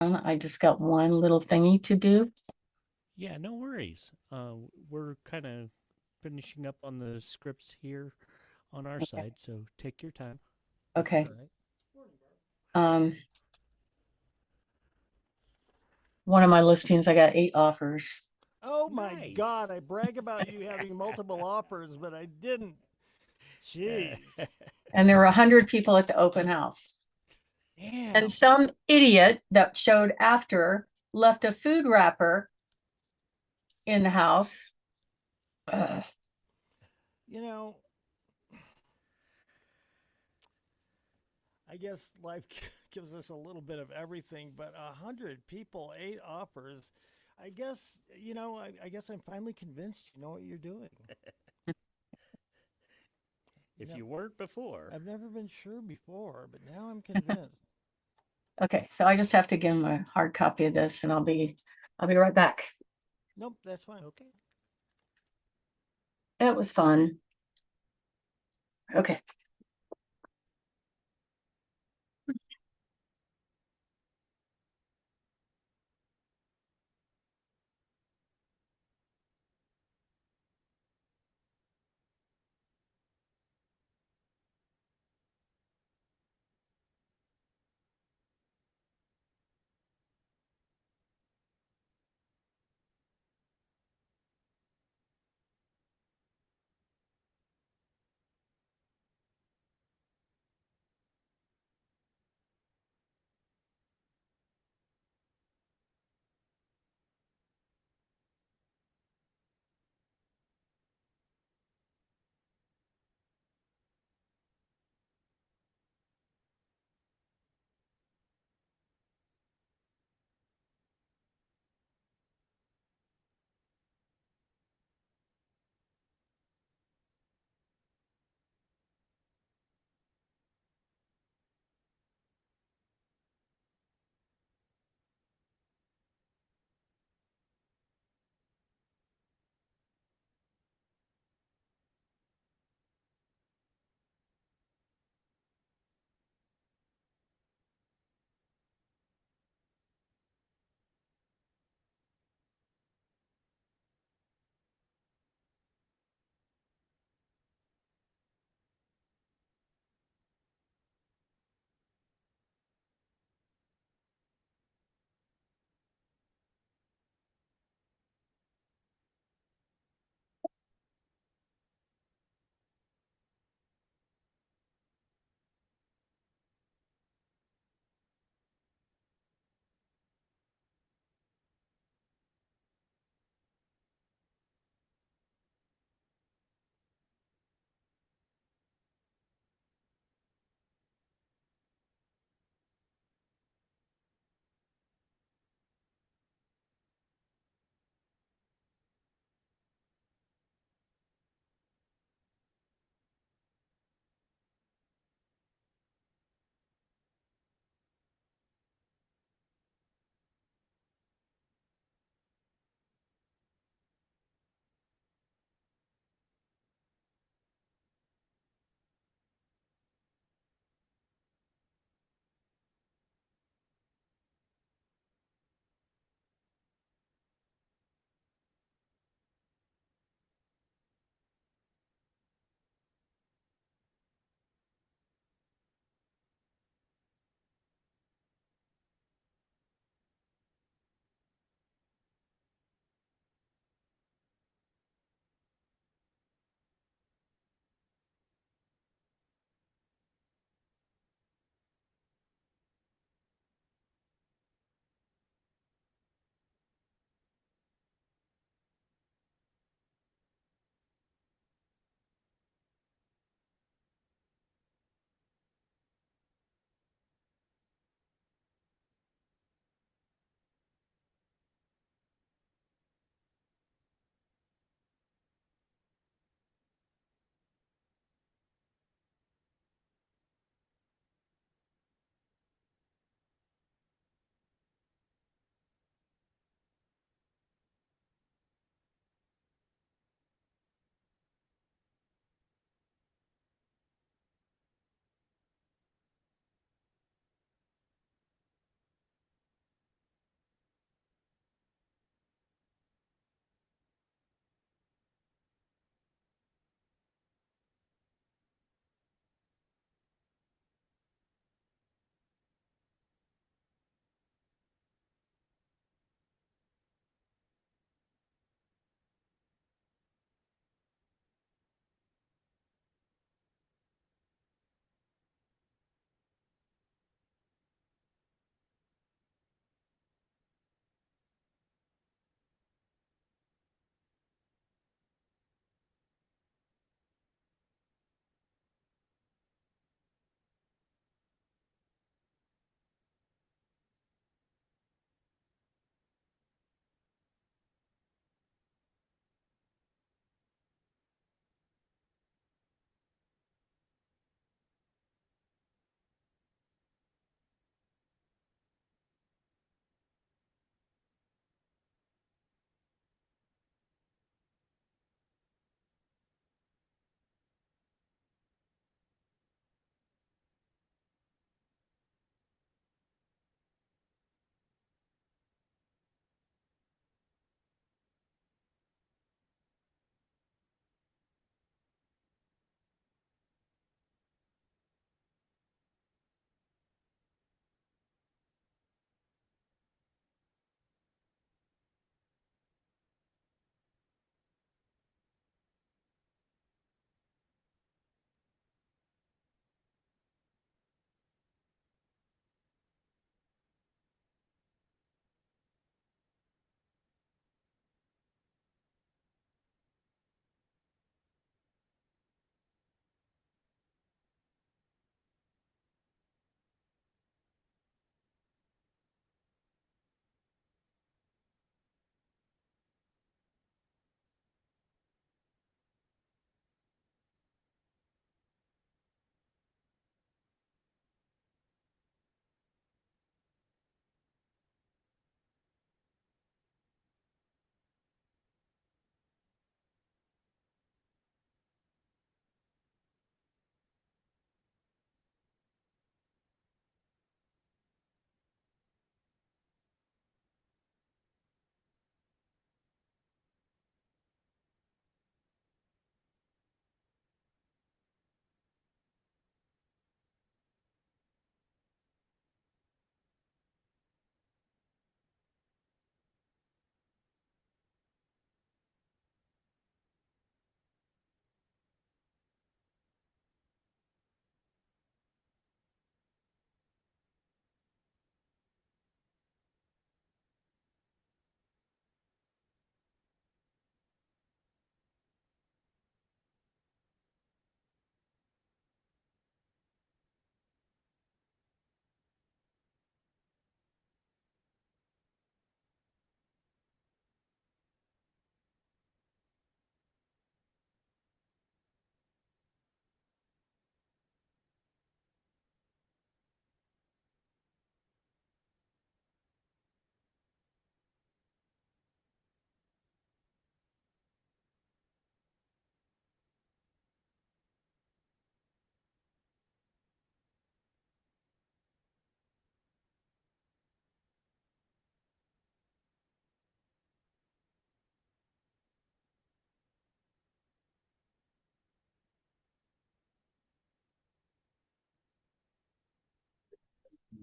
I just got one little thingy to do. Yeah, no worries. We're kind of finishing up on the scripts here on our Okay. side, so take your time. Okay. All right. Um, one of my listings, I got 8 offers. Oh my Nice. God! I brag about you having multiple offers, but I didn't. Jeez. And there were 100 people at the open house. Damn. And some idiot that showed after left a food wrapper in the house. Ugh. You know, I guess life gives us a little bit of everything, but 100 people, 8 offers. I guess I guess I'm finally convinced you know what you're doing. You If know, you weren't before. I've never been sure before, but now I'm convinced. Okay, so I just have to give him a hard copy of this and I'll be right back. Nope, that's fine. Okay. It was fun. Okay.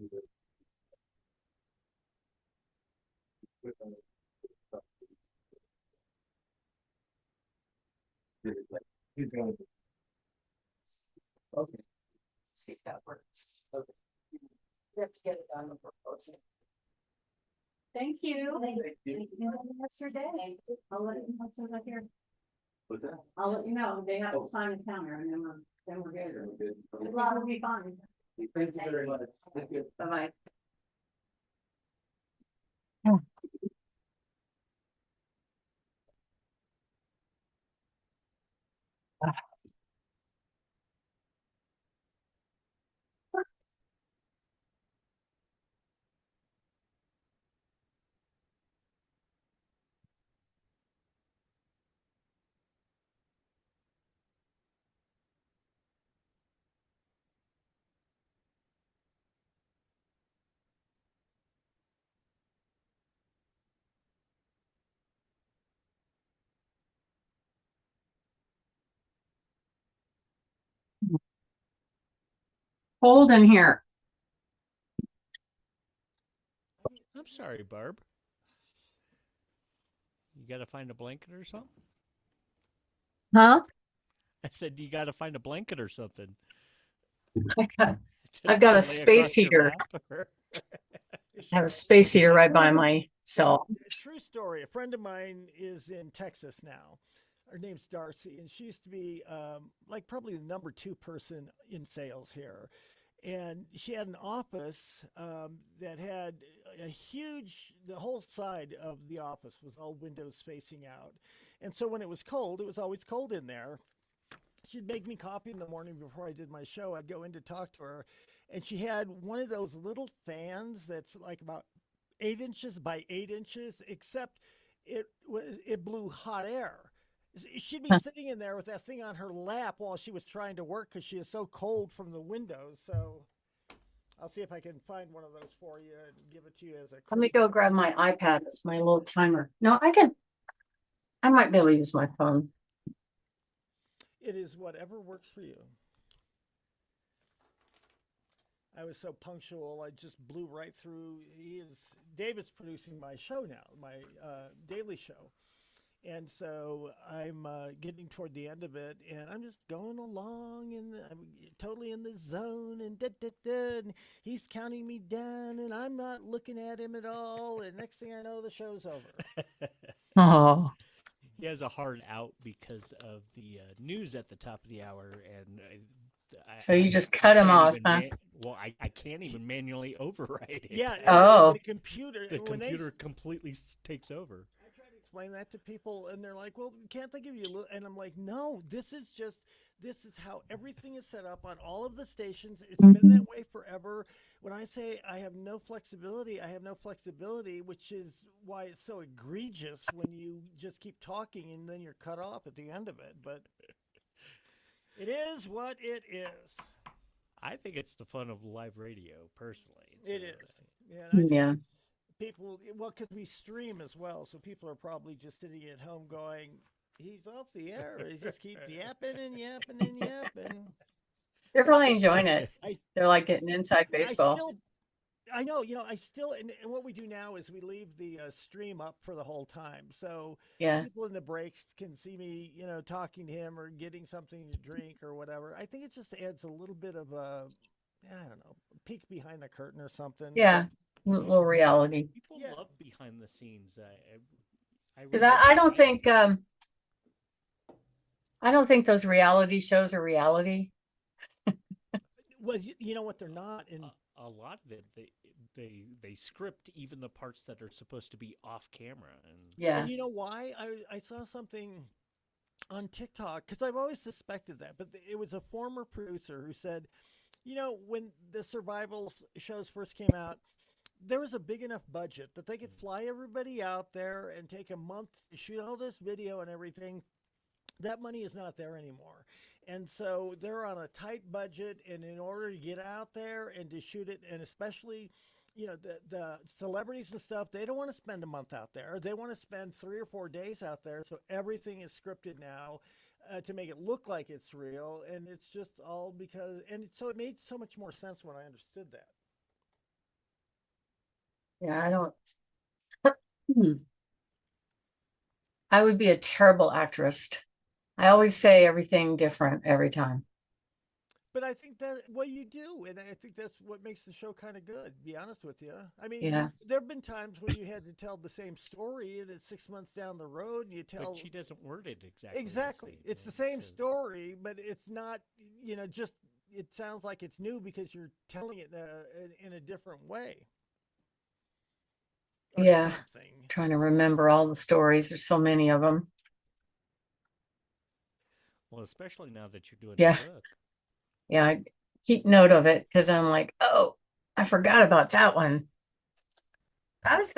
Okay. See if that works. Okay. We have to get it done before closing. Thank you. What's your day? I'll let you know as soon as I hear. What's that? I'll let you know. They have Oh. to sign the counter and then we're good. Good. A lot will be fine. Thank you very much. Thank you. Bye-bye. Hold in here. I'm sorry, Barb. You got to find a blanket or something? Huh? I said you got to find a blanket or something. I've got a To lay space across your heater. lap, or- I have a space heater right by myself. True story. A friend of mine is in Texas now. Her name's Darcy, and she used to be like probably the number 2 person in sales here. And she had an office that had a huge, the whole side of the office was all windows facing out. And so when it was cold, it was always cold in there. She'd make me coffee in the morning before I did my show. I'd go in to talk to her, and she had one of those little fans that's like about 8 inches by 8 inches, except it blew hot air. She'd be sitting in there with that thing on her lap while she was trying to work because she is so cold from the windows. So I'll see if I can find one of those for you and give it to you as a. Let me go grab my iPad. It's my little timer. No, I might be able to use my phone. It is whatever works for you. I was so punctual. I just blew right through. Dave is producing my show now, my daily show. And so I'm getting toward the end of it, and I'm just going along, and I'm totally in the zone, and and he's counting me down, and I'm not looking at him at all. And next thing I know, the show's over. Oh, He has a hard out because of the news at the top of the hour, and so you just cut him can't off, even huh? well, I can't even manually override it. Yeah, and Oh. the computer. The when they computer completely takes over. I try to explain that to people, and they're like, "Well, can't they give you a little?" And I'm like, "No, this is how everything is set up on all of the stations. It's been that way forever. When I say I have no flexibility, I have no flexibility, which is why it's so egregious when you just keep talking and then you're cut off at the end of it. But it is what it is. I think it's the fun of live radio, personally. It So, is. Yeah. And I just, Yeah. people, well, because we stream as well, so people are probably just sitting at home going, "He's off the air. He just keeps yapping and yapping and yapping." They're really enjoying it. I They're like getting inside I baseball. still, I know, I still, and what we do now is we leave the stream up for the whole time. So Yeah. people in the breaks can see me, talking to him or getting something to drink or whatever. I think it just adds a little bit of a, I don't know, peek behind the curtain or something. Yeah. A little reality. people Yeah. love behind the scenes. I Because remember I don't being- think I don't think those reality shows are reality. Well, you know what? They're not. And a lot of it they script even the parts that are supposed to be off camera, and Yeah. And you know why? I saw something on TikTok because I've always suspected that, but it was a former producer who said, when the survival shows first came out, there was a big enough budget that they could fly everybody out there and take a month to shoot all this video and everything. That money is not there anymore. And so they're on a tight budget, and in order to get out there and to shoot it, and especially the celebrities and stuff, they don't want to spend a month out there. They want to spend 3 or 4 days out there. So everything is scripted now to make it look like it's real. And it's just all because, and so it made so much more sense when I understood that. Yeah, I don't. Hmm. I would be a terrible actress. I always say everything different every time. But I think that what you do, and I think that's what makes the show kind of good. To be honest with you, I mean, Yeah. there have been times when you had to tell the same story, and it's 6 months down the road, and you But tell she doesn't word it exactly the exactly same. it's the Yeah, same so story, but it's not. Just it sounds like it's new because you're telling it in a different way or Yeah. something. Trying to remember all the stories. There's so many of them. well, especially now that you're doing Yeah. a book. Yeah. I keep note of it because I'm like, oh, I forgot about that one. I was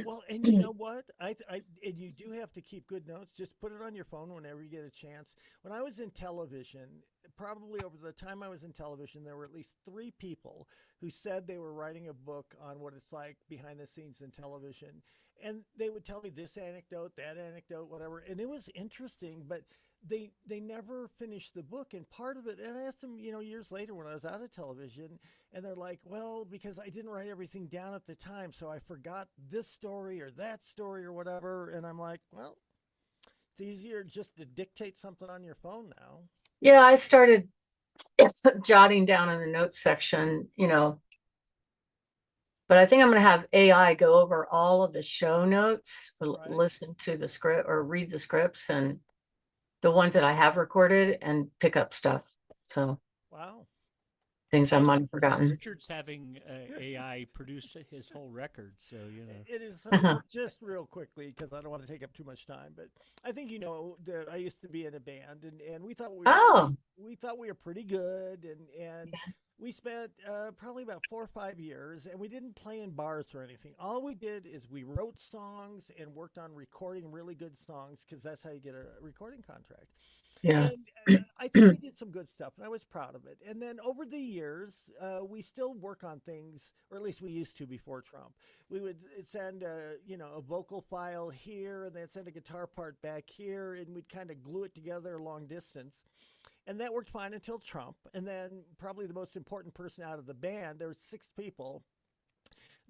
Well, and you know what? And you do have to keep good notes. Just put it on your phone whenever you get a chance. When I was in television, probably over the time I was in television, there were at least 3 people who said they were writing a book on what it's like behind the scenes in television. And they would tell me this anecdote, that anecdote, whatever. And it was interesting, but they never finished the book. And part of it, and I asked them, years later when I was out of television, and they're like, well, because I didn't write everything down at the time, so I forgot this story or that story or whatever. And I'm like, well, it's easier just to dictate something on your phone now. yeah, I started jotting down in the notes section, but I think I'm going to have AI go over all of the show notes, Right. listen to the script or read the scripts and the ones that I have recorded and pick up stuff. So Wow. things I Well, might have forgotten. Richard's having AI produce his whole record, so It is so Uh-huh. just real quickly because I don't want to take up too much time, but I think you know that I used to be in a band, and we thought Oh, we thought we were pretty good, and we spent probably about 4 or 5 years, and we didn't play in bars or anything. All we did is we wrote songs and worked on recording really good songs because that's how you get a recording contract. yeah. And I think we did some good stuff, and I was proud of it. And then over the years, we still work on things, or at least we used to before Trump. We would send a vocal file here, and then send a guitar part back here, and we'd kind of glue it together long distance. And that worked fine until Trump. And then probably the most important person out of the band, there were 6 people.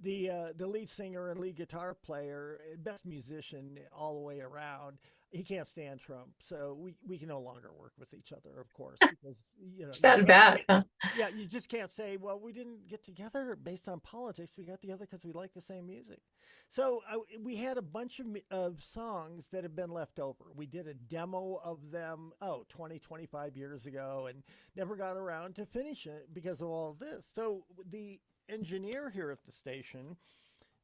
The lead singer and lead guitar player, best musician all the way around. He can't stand Trump, so we can no longer work with each other, of course, because It's you that can't. bad, huh? Yeah, you just can't say, well, we didn't get together based on politics. We got together because we like the same music. So we had a bunch of songs that have been left over. We did a demo of them, 20, 25 years ago, and never got around to finish it because of all of this. So the engineer here at the station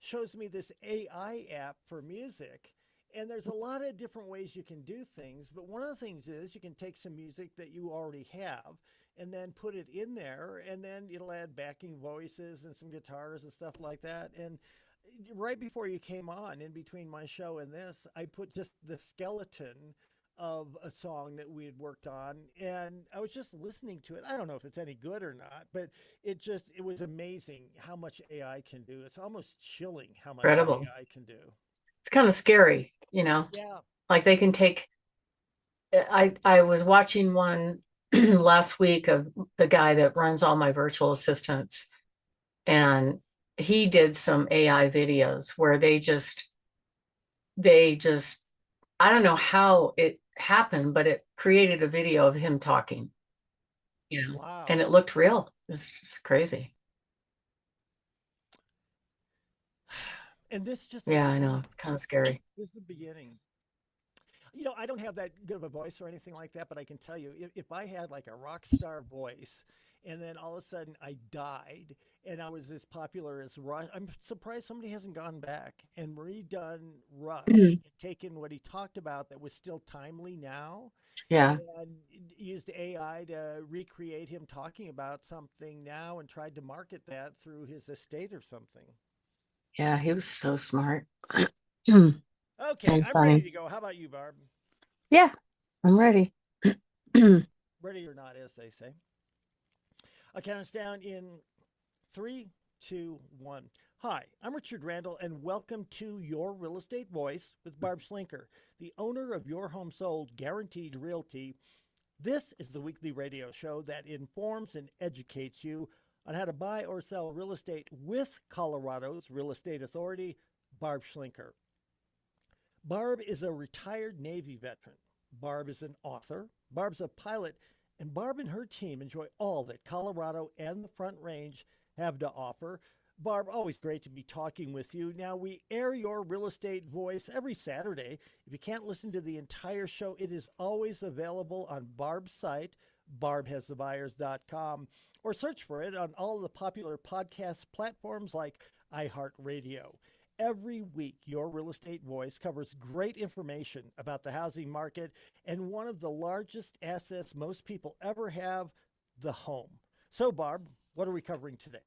shows me this AI app for music. And there's a lot of different ways you can do things, but one of the things is you can take some music that you already have and then put it in there, and then it'll add backing voices and some guitars and stuff like that. And right before you came on, in between my show and this, I put just the skeleton of a song that we had worked on, and I was just listening to it. I don't know if it's any good or not, but it was amazing how much AI can do. It's almost chilling how much Incredible. AI can do. It's kind of scary, Yeah. like they can take. I was watching one last week of the guy that runs all my virtual assistants, and he did some AI videos where they just I don't know how it happened, but it created a video of him talking, and Wow. it looked real. It's just crazy. And this is just the Yeah, I know. beginning. It's kind of scary. This is the beginning. I don't have that good of a voice or anything like that, but I can tell you, if I had like a rock star voice and then all of a sudden I died and I was as popular as Rush, I'm surprised somebody hasn't gone back and redone Rush and taken what he talked about that was still timely now Yeah, and used AI to recreate him talking about something now and tried to market that through his estate or something. yeah, he was so smart. And Okay, I'm ready funny. to go. How about you, Barb? Yeah, I'm ready. Ready or not, as they say. I'll count us down in three, two, one. Hi, I'm Richard Randall, and welcome to Your Real Estate Voice with Barb Schlinker, the owner of Your Home Sold Guaranteed Realty. This is the weekly radio show that informs and educates you on how to buy or sell real estate with Colorado's Real Estate Authority, Barb Schlinker. Barb is a retired Navy veteran. Barb is an author. Barb's a pilot. And Barb and her team enjoy all that Colorado and the Front Range have to offer. Barb, always great to be talking with you. Now, we air your real estate voice every Saturday. If you can't listen to the entire show, it is always available on Barb's site, barbhasthebuyers.com, or search for it on all of the popular podcast platforms like iHeartRadio. Every week, your real estate voice covers great information about the housing market and one of the largest assets most people ever have, the home. So, Barb, what are we covering today?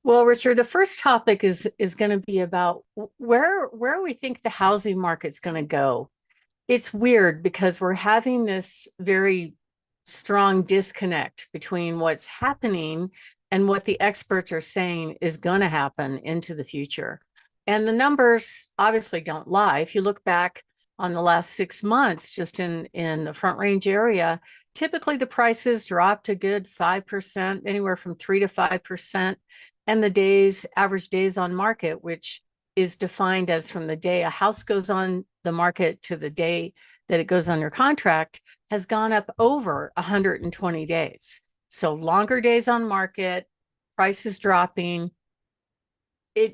Well, Richard, the first topic is going to be about where we think the housing market's going to go. It's weird because we're having this very strong disconnect between what's happening and what the experts are saying is going to happen into the future. And the numbers obviously don't lie. If you look back on the last 6 months, just in the Front Range area, typically the prices dropped a good 5%, anywhere from 3 to 5%. And the average days on market, which is defined as from the day a house goes on the market to the day that it goes under contract, has gone up over 120 days. So longer days on market, prices dropping.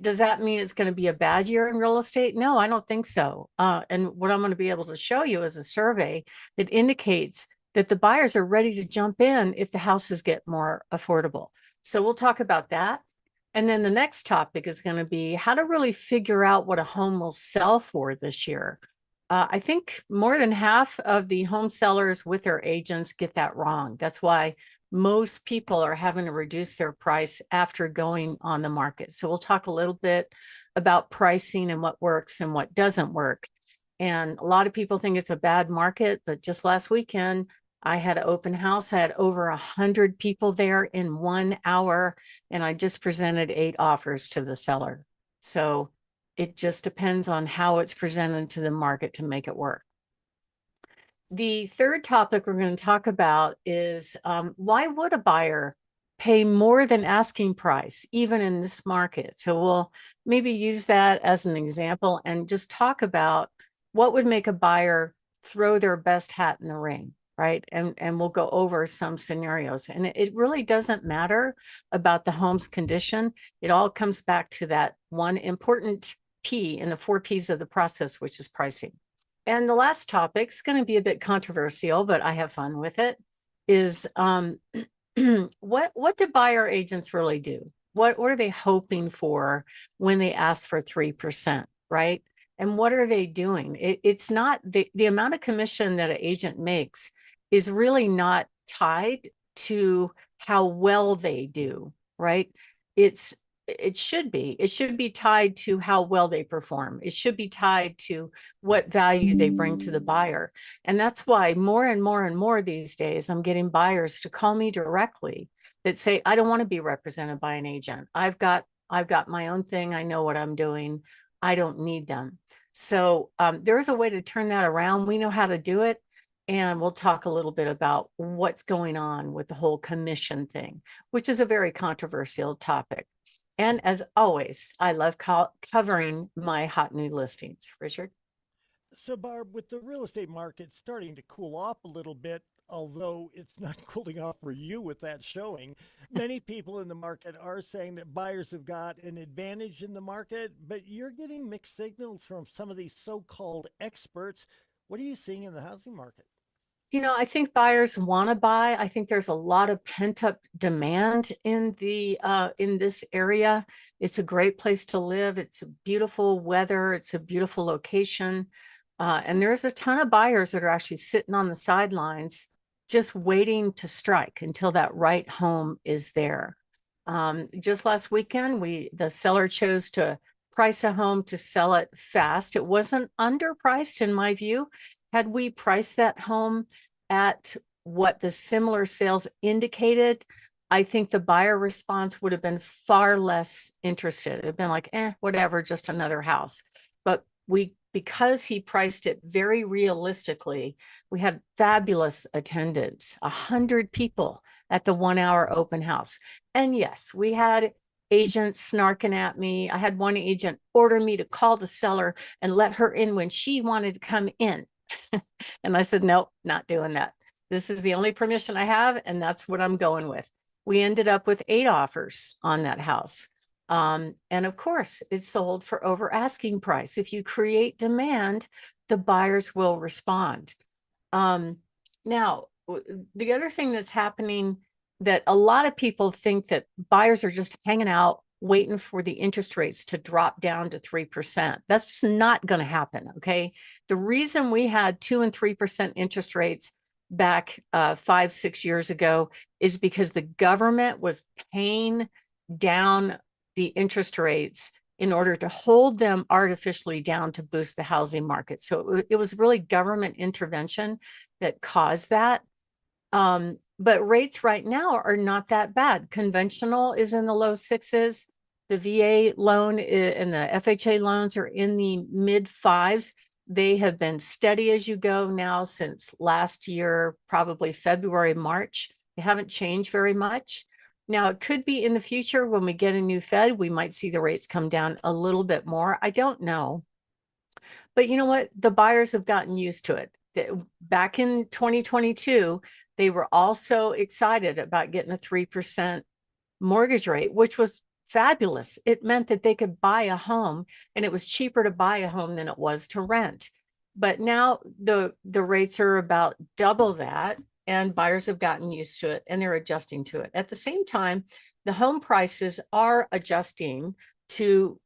Does that mean it's going to be a bad year in real estate? No, I don't think so. And what I'm going to be able to show you is a survey that indicates that the buyers are ready to jump in if the houses get more affordable. So we'll talk about that. And then the next topic is going to be how to really figure out what a home will sell for this year. I think more than half of the home sellers with their agents get that wrong. That's why most people are having to reduce their price after going on the market. So we'll talk a little bit about pricing and what works and what doesn't work. And a lot of people think it's a bad market, but just last weekend, I had an open house. I had over 100 people there in 1 hour, and I just presented 8 offers to the seller. So it just depends on how it's presented to the market to make it work. The third topic we're going to talk about is why would a buyer pay more than asking price, even in this market? So we'll maybe use that as an example and just talk about what would make a buyer throw their best hat in the ring. Right. And we'll go over some scenarios. And it really doesn't matter about the home's condition. It all comes back to that one important P in the 4 Ps of the process, which is pricing. And the last topic is going to be a bit controversial, but I have fun with it, is what do buyer agents really do? What are they hoping for when they ask for 3%, right? And what are they doing? It's not the amount of commission that an agent makes is really not tied to how well they do, right? It should be tied to how well they perform. It should be tied to what value they bring to the buyer. And that's why more and more and more these days, I'm getting buyers to call me directly that say, I don't want to be represented by an agent. I've got my own thing. I know what I'm doing. I don't need them. So there is a way to turn that around. We know how to do it. And we'll talk a little bit about what's going on with the whole commission thing, which is a very controversial topic. And as always, I love covering my hot new listings. Richard? So, Barb, with the real estate market starting to cool off a little bit, although it's not cooling off for you with that showing, many people in the market are saying that buyers have got an advantage in the market, but you're getting mixed signals from some of these so-called experts. What are you seeing in the housing market? I think buyers want to buy. I think there's a lot of pent-up demand in this area. It's a great place to live. It's a beautiful weather. It's a beautiful location. And there's a ton of buyers that are actually sitting on the sidelines, just waiting to strike until that right home is there. Just last weekend, the seller chose to price a home to sell it fast. It wasn't underpriced in my view. Had we priced that home at what the similar sales indicated, I think the buyer response would have been far less interested. It'd have been like, whatever, just another house. But because he priced it very realistically, we had fabulous attendance, 100 people at the 1 hour open house. And yes, we had agents snarking at me. I had one agent order me to call the seller and let her in when she wanted to come in. And I said, nope, not doing that. This is the only permission I have, and that's what I'm going with. We ended up with 8 offers on that house. And of course, it's sold for over asking price. If you create demand, the buyers will respond. Now, the other thing that's happening that a lot of people think that buyers are just hanging out waiting for the interest rates to drop down to 3%. That's just not going to happen. Okay. The reason we had 2 and 3% interest rates back 5-6 years ago is because the government was paying down the interest rates in order to hold them artificially down to boost the housing market. So it was really government intervention that caused that. But rates right now are not that bad. Conventional is in the low 6s. The VA loan and the FHA loans are in the mid 5s. They have been steady as you go now since last year, probably February, March. They haven't changed very much. Now, it could be in the future when we get a new Fed, we might see the rates come down a little bit more. I don't know. But you know what? The buyers have gotten used to it. Back in 2022, they were also excited about getting a 3% mortgage rate, which was fabulous. It meant that they could buy a home, and it was cheaper to buy a home than it was to rent. But now the rates are about double that, and buyers have gotten used to it, and they're adjusting to it. At the same time, the home prices are adjusting to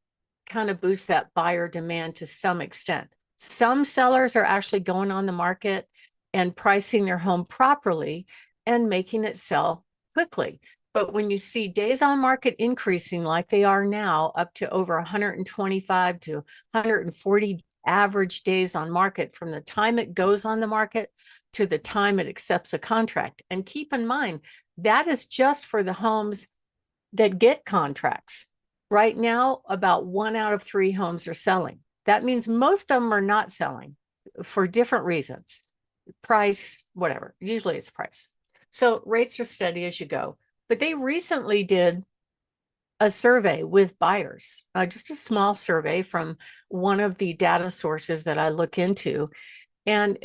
kind of boost that buyer demand to some extent. Some sellers are actually going on the market and pricing their home properly and making it sell quickly. But when you see days on market increasing like they are now, up to over 125 to 140 average days on market from the time it goes on the market to the time it accepts a contract. And keep in mind, that is just for the homes that get contracts. Right now, about 1 out of 3 homes are selling. That means most of them are not selling for different reasons. Price, whatever. Usually it's price. So rates are steady as you go. But they recently did a survey with buyers, just a small survey from one of the data sources that I look into. And,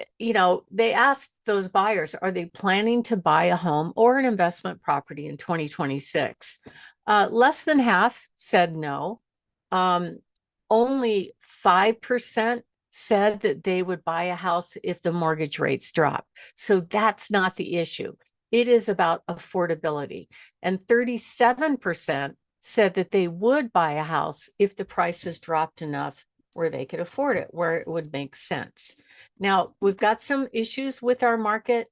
they asked those buyers, are they planning to buy a home or an investment property in 2026? Less than half said no. Only 5% said that they would buy a house if the mortgage rates drop. So that's not the issue. It is about affordability. And 37% said that they would buy a house if the prices dropped enough where they could afford it, where it would make sense. Now, we've got some issues with our market.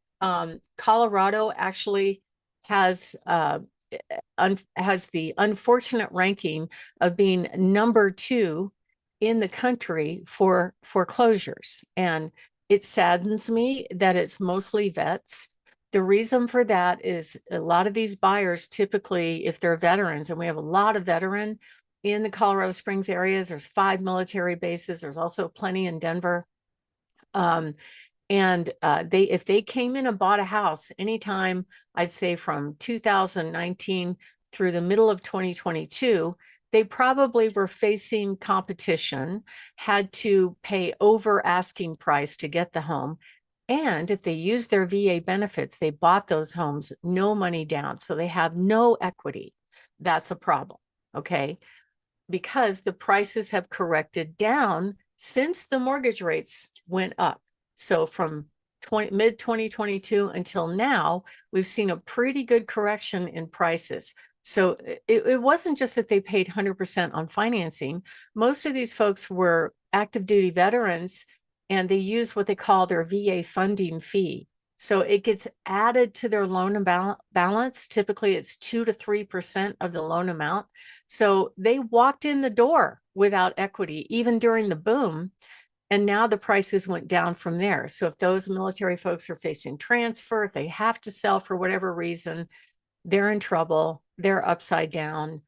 Colorado actually has the unfortunate ranking of being number 2 in the country for foreclosures. And it saddens me that it's mostly vets. The reason for that is a lot of these buyers, typically, if they're veterans, and we have a lot of veteran in the Colorado Springs areas, there's 5 military bases. There's also plenty in Denver. If they came in and bought a house anytime, I'd say from 2019 through the middle of 2022, they probably were facing competition, had to pay over asking price to get the home. And if they used their VA benefits, they bought those homes, no money down. So they have no equity. That's a problem. Okay. Because the prices have corrected down since the mortgage rates went up. So from mid 2022 until now, we've seen a pretty good correction in prices. So it wasn't just that they paid 100% on financing. Most of these folks were active duty veterans, and they use what they call their VA funding fee. So it gets added to their loan balance. Typically, it's 2 to 3% of the loan amount. So they walked in the door without equity, even during the boom. And now the prices went down from there. So if those military folks are facing transfer, if they have to sell for whatever reason, they're in trouble. They're upside down.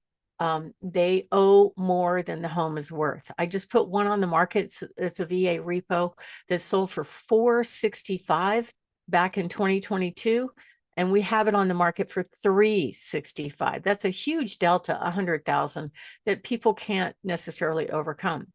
They owe more than the home is worth. I just put one on the market. It's a VA repo that sold for $465 back in 2022. and we have it on the market for 365. That's a huge delta, 100,000 that people can't necessarily overcome.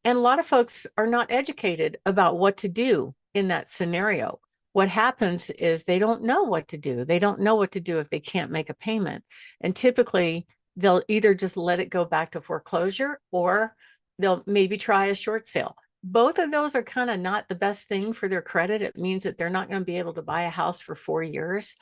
And a lot of folks are not educated about what to do in that scenario. What happens is they don't know what to do. They don't know what to do if they can't make a payment. And typically, they'll either just let it go back to foreclosure or they'll maybe try a short sale. Both of those are kind of not the best thing for their credit. It means that they're not going to be able to buy a house for 4 years,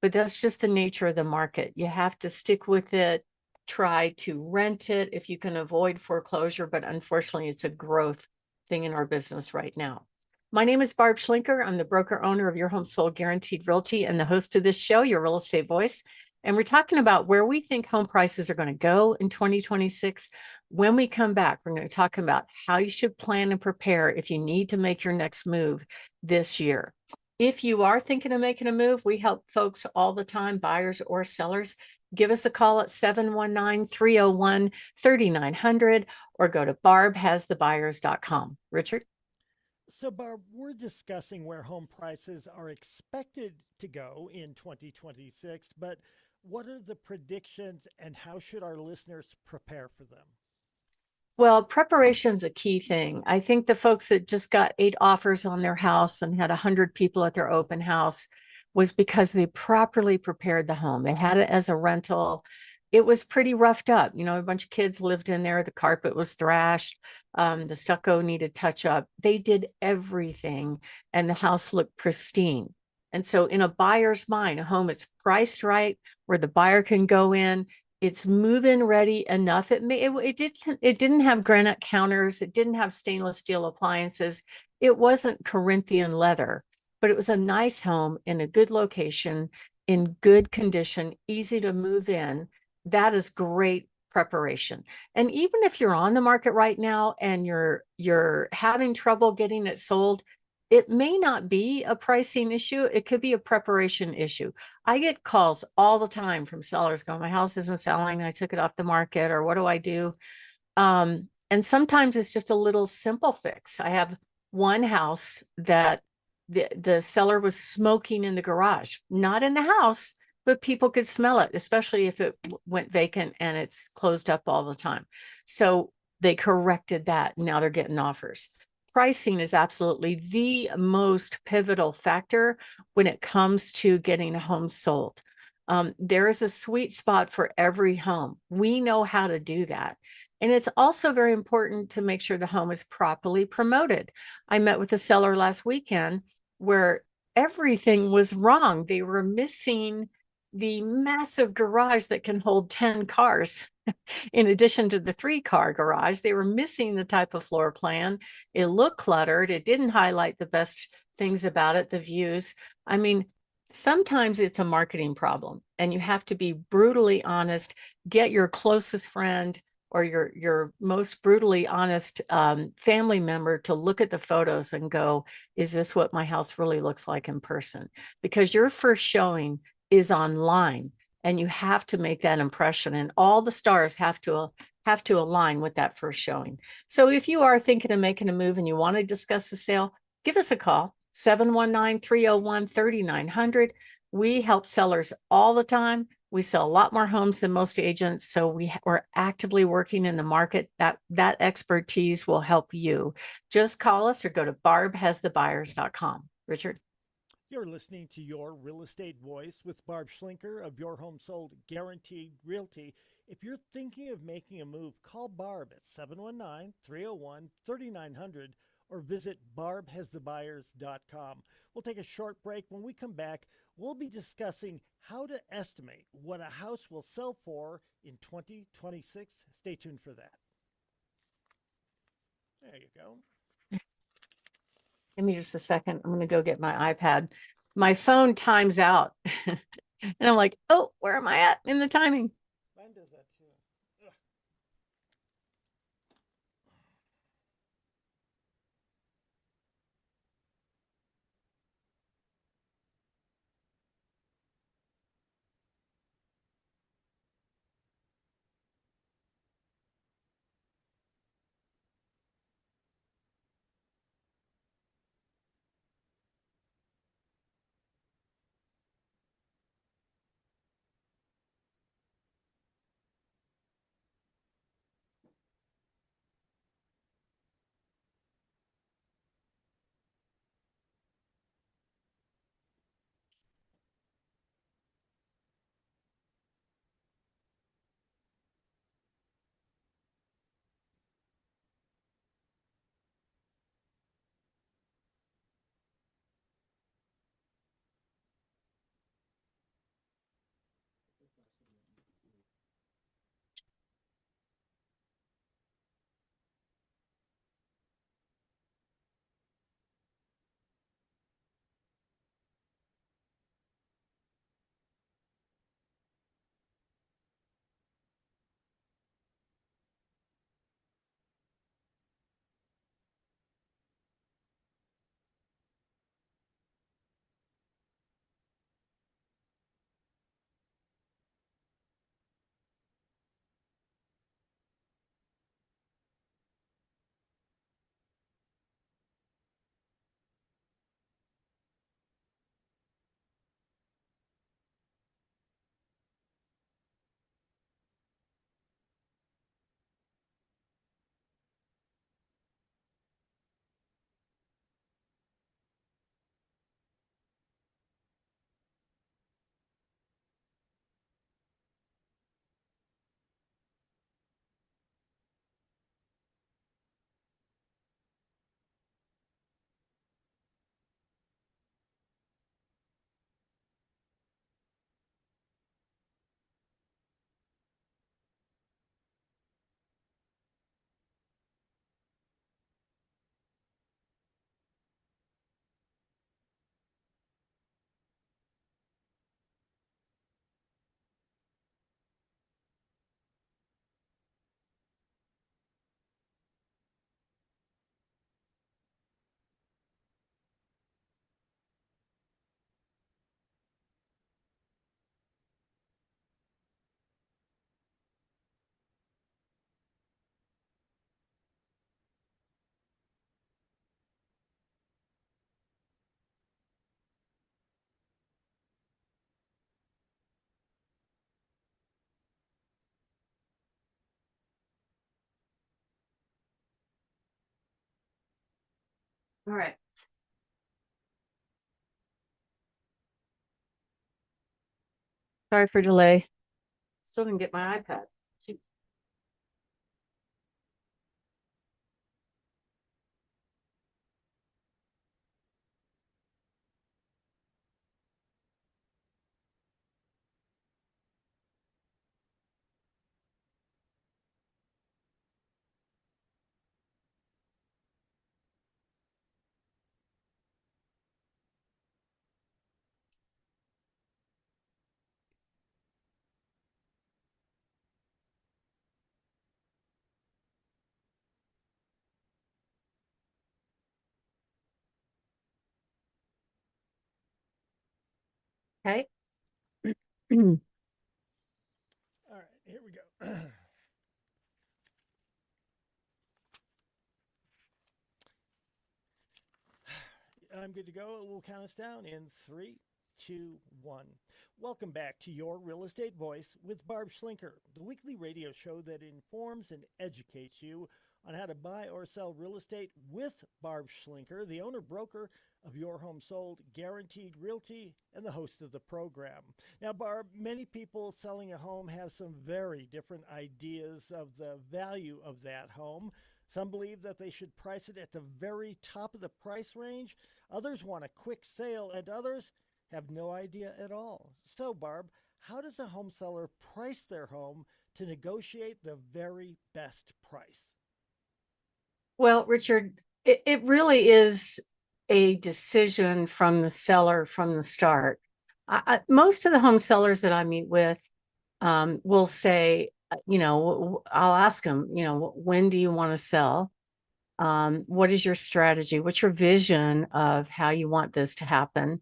but that's just the nature of the market. You have to stick with it, try to rent it if you can avoid foreclosure, but unfortunately, it's a growth thing in our business right now. My name is Barb Schlinker. I'm the broker owner of Your Home Sold Guaranteed Realty and the host of this show, Your Real Estate Voice. And we're talking about where we think home prices are going to go in 2026. When we come back, we're going to talk about how you should plan and prepare if you need to make your next move this year. If you are thinking of making a move, we help folks all the time, buyers or sellers. Give us a call at 719-301-3900 or go to barbhasthebuyers.com. Richard? So, Barb, we're discussing where home prices are expected to go in 2026, but what are the predictions and how should our listeners prepare for them? Well, preparation's a key thing. I think the folks that just got 8 offers on their house and had 100 people at their open house was because they properly prepared the home. They had it as a rental. It was pretty roughed up. You know, a bunch of kids lived in there. The carpet was thrashed. The stucco needed touch up. They did everything, and the house looked pristine. And so, in a buyer's mind, a home is priced right, where the buyer can go in. It's move-in ready enough. It didn't have granite counters. It didn't have stainless steel appliances. It wasn't Corinthian leather, but it was a nice home in a good location, in good condition, easy to move in. That is great preparation. And even if you're on the market right now and you're having trouble getting it sold, it may not be a pricing issue. It could be a preparation issue. I get calls all the time from sellers going, my house isn't selling. I took it off the market, or what do I do? And sometimes it's just a little simple fix. I have one house that the seller was smoking in the garage, not in the house, but people could smell it, especially if it went vacant and it's closed up all the time. So they corrected that. Now they're getting offers. Pricing is absolutely the most pivotal factor when it comes to getting a home sold. There is a sweet spot for every home. We know how to do that. And it's also very important to make sure the home is properly promoted. I met with a seller last weekend where everything was wrong. They were missing the massive garage that can hold 10 cars. In addition to the 3-car garage, they were missing the type of floor plan. It looked cluttered. It didn't highlight the best things about it, the views. I mean, sometimes it's a marketing problem, and you have to be brutally honest. Get your closest friend or your most brutally honest family member to look at the photos and go, is this what my house really looks like in person? Because your first showing is online, and you have to make that impression, and all the stars have to align with that first showing. So if you are thinking of making a move and you want to discuss the sale, give us a call, 719-301-3900. We help sellers all the time. We sell a lot more homes than most agents, so we're actively working in the market. That expertise will help you. Just call us or go to barbhasthebuyers.com. Richard? You're listening to Your Real Estate Voice with Barb Schlinker of Your Home Sold Guaranteed Realty. If you're thinking of making a move, call Barb at 719-301-3900 or visit barbhasthebuyers.com. We'll take a short break. When we come back, we'll be discussing how to estimate what a house will sell for in 2026. Stay tuned for that. There you go. Give me just a second. I'm going to go get my iPad. My phone times out. And I'm like, oh, where am I at in the timing? Mine does that too. Ugh. All right. Sorry for delay. Still didn't get my iPad. Shoot. Okay. All right, here we go. I'm good to go. We'll count us down in 3, 2, 1. Welcome back to Your Real Estate Voice with Barb Schlinker, the weekly radio show that informs and educates you on how to buy or sell real estate with Barb Schlinker, the owner broker of Your Home Sold, Guaranteed Realty, and the host of the program. Now, Barb, many people selling a home have some very different ideas of the value of that home. Some believe that they should price it at the very top of the price range. Others want a quick sale, and others have no idea at all. So, Barb, how does a home seller price their home to negotiate the very best price? Well, Richard, it really is a decision from the seller from the start. Most of the home sellers that I meet with will say, I'll ask them, when do you want to sell? What is your strategy? What's your vision of how you want this to happen?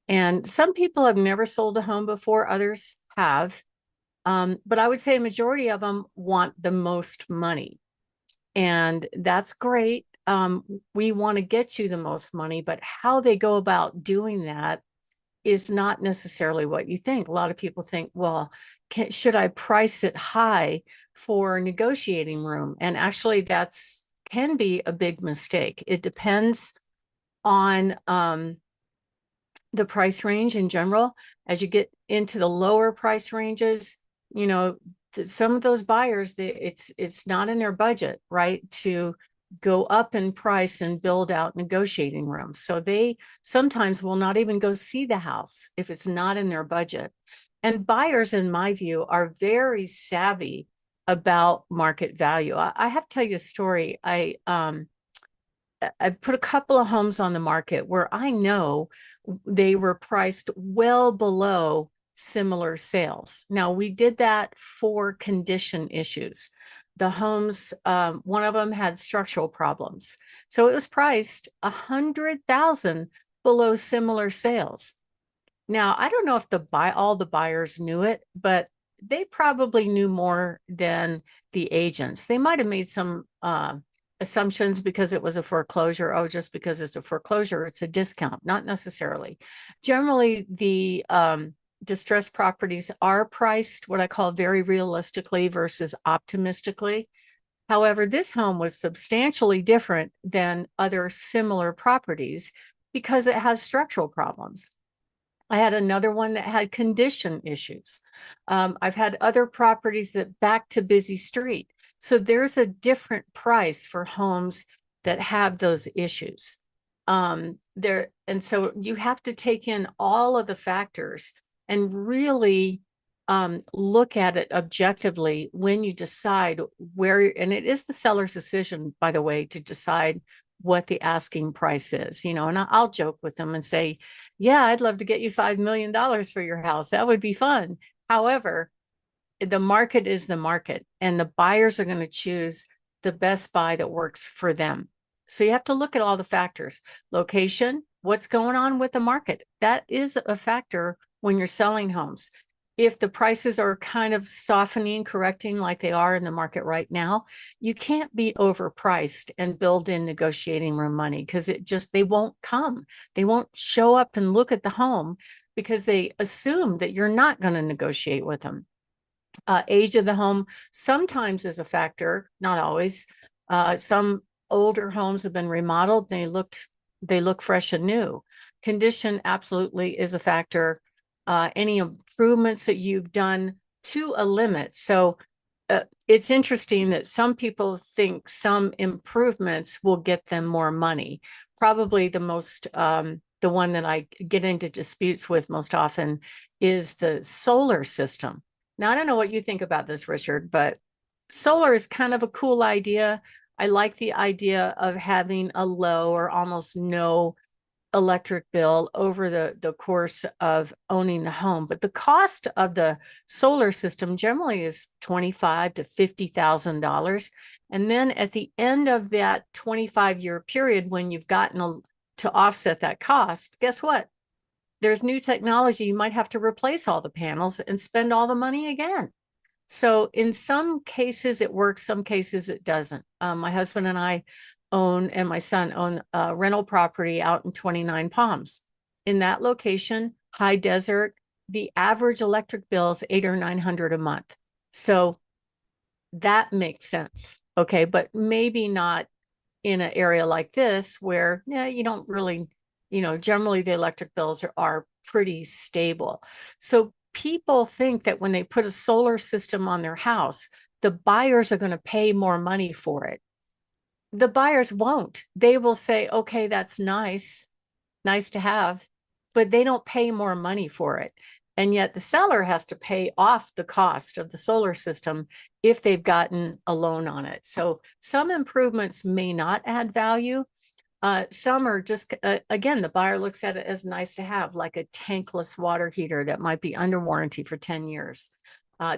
And some people have never sold a home before, others have. But I would say a majority of them want the most money. And that's great. We want to get you the most money, but how they go about doing that is not necessarily what you think. A lot of people think, well, should I price it high for negotiating room? And actually, that's can be a big mistake. It depends on the price range in general. As you get into the lower price ranges, some of those buyers, it's not in their budget, right, to go up in price and build out negotiating rooms. So they sometimes will not even go see the house if it's not in their budget. And buyers, in my view, are very savvy about market value. I have to tell you a story. I've put a couple of homes on the market where I know they were priced well below similar sales. Now, we did that for condition issues. The homes, one of them had structural problems. So it was priced $100,000 below similar sales. Now, I don't know if all the buyers knew it, but they probably knew more than the agents. They might have made some assumptions because it was a foreclosure. Oh, just because it's a foreclosure, it's a discount. Not necessarily. Generally, the distressed properties are priced what I call very realistically versus optimistically. However, this home was substantially different than other similar properties because it has structural problems. I had another one that had condition issues. I've had other properties that back to busy street. So there's a different price for homes that have those issues. And so you have to take in all of the factors and really look at it objectively when you decide where, and it is the seller's decision, by the way, to decide what the asking price is, and I'll joke with them and say, yeah, I'd love to get you $5 million for your house. That would be fun. However, the market is the market, and the buyers are going to choose the best buy that works for them. So you have to look at all the factors: location, what's going on with the market. That is a factor when you're selling homes. If the prices are kind of softening, correcting like they are in the market right now, you can't be overpriced and build in negotiating room money, because they won't come. They won't show up and look at the home because they assume that you're not going to negotiate with them. Age of the home sometimes is a factor, not always. Some older homes have been remodeled. They looked they look fresh and new. Condition absolutely is a factor. Any improvements that you've done to a limit. So it's interesting that some people think some improvements will get them more money. Probably the most, the one that I get into disputes with most often is the solar system. Now, I don't know what you think about this, Richard, but solar is kind of a cool idea. I like the idea of having a low or almost no electric bill over the course of owning the home. But the cost of the solar system generally is $25,000 to $50,000. And then at the end of that 25-year period, when you've gotten to offset that cost, guess what? There's new technology. You might have to replace all the panels and spend all the money again. So in some cases it works, some cases it doesn't. My husband and I and my son own a rental property out in 29 Palms. In that location, high desert, the average electric bill is $800 or $900 a month. So that makes sense. Okay. But maybe not in an area like this where, yeah, you don't really, generally the electric bills are pretty stable. So people think that when they put a solar system on their house, the buyers are going to pay more money for it. The buyers won't. They will say, okay, that's nice to have, but they don't pay more money for it. And yet the seller has to pay off the cost of the solar system if they've gotten a loan on it. So some improvements may not add value. Some are just, again, the buyer looks at it as nice to have, like a tankless water heater that might be under warranty for 10 years.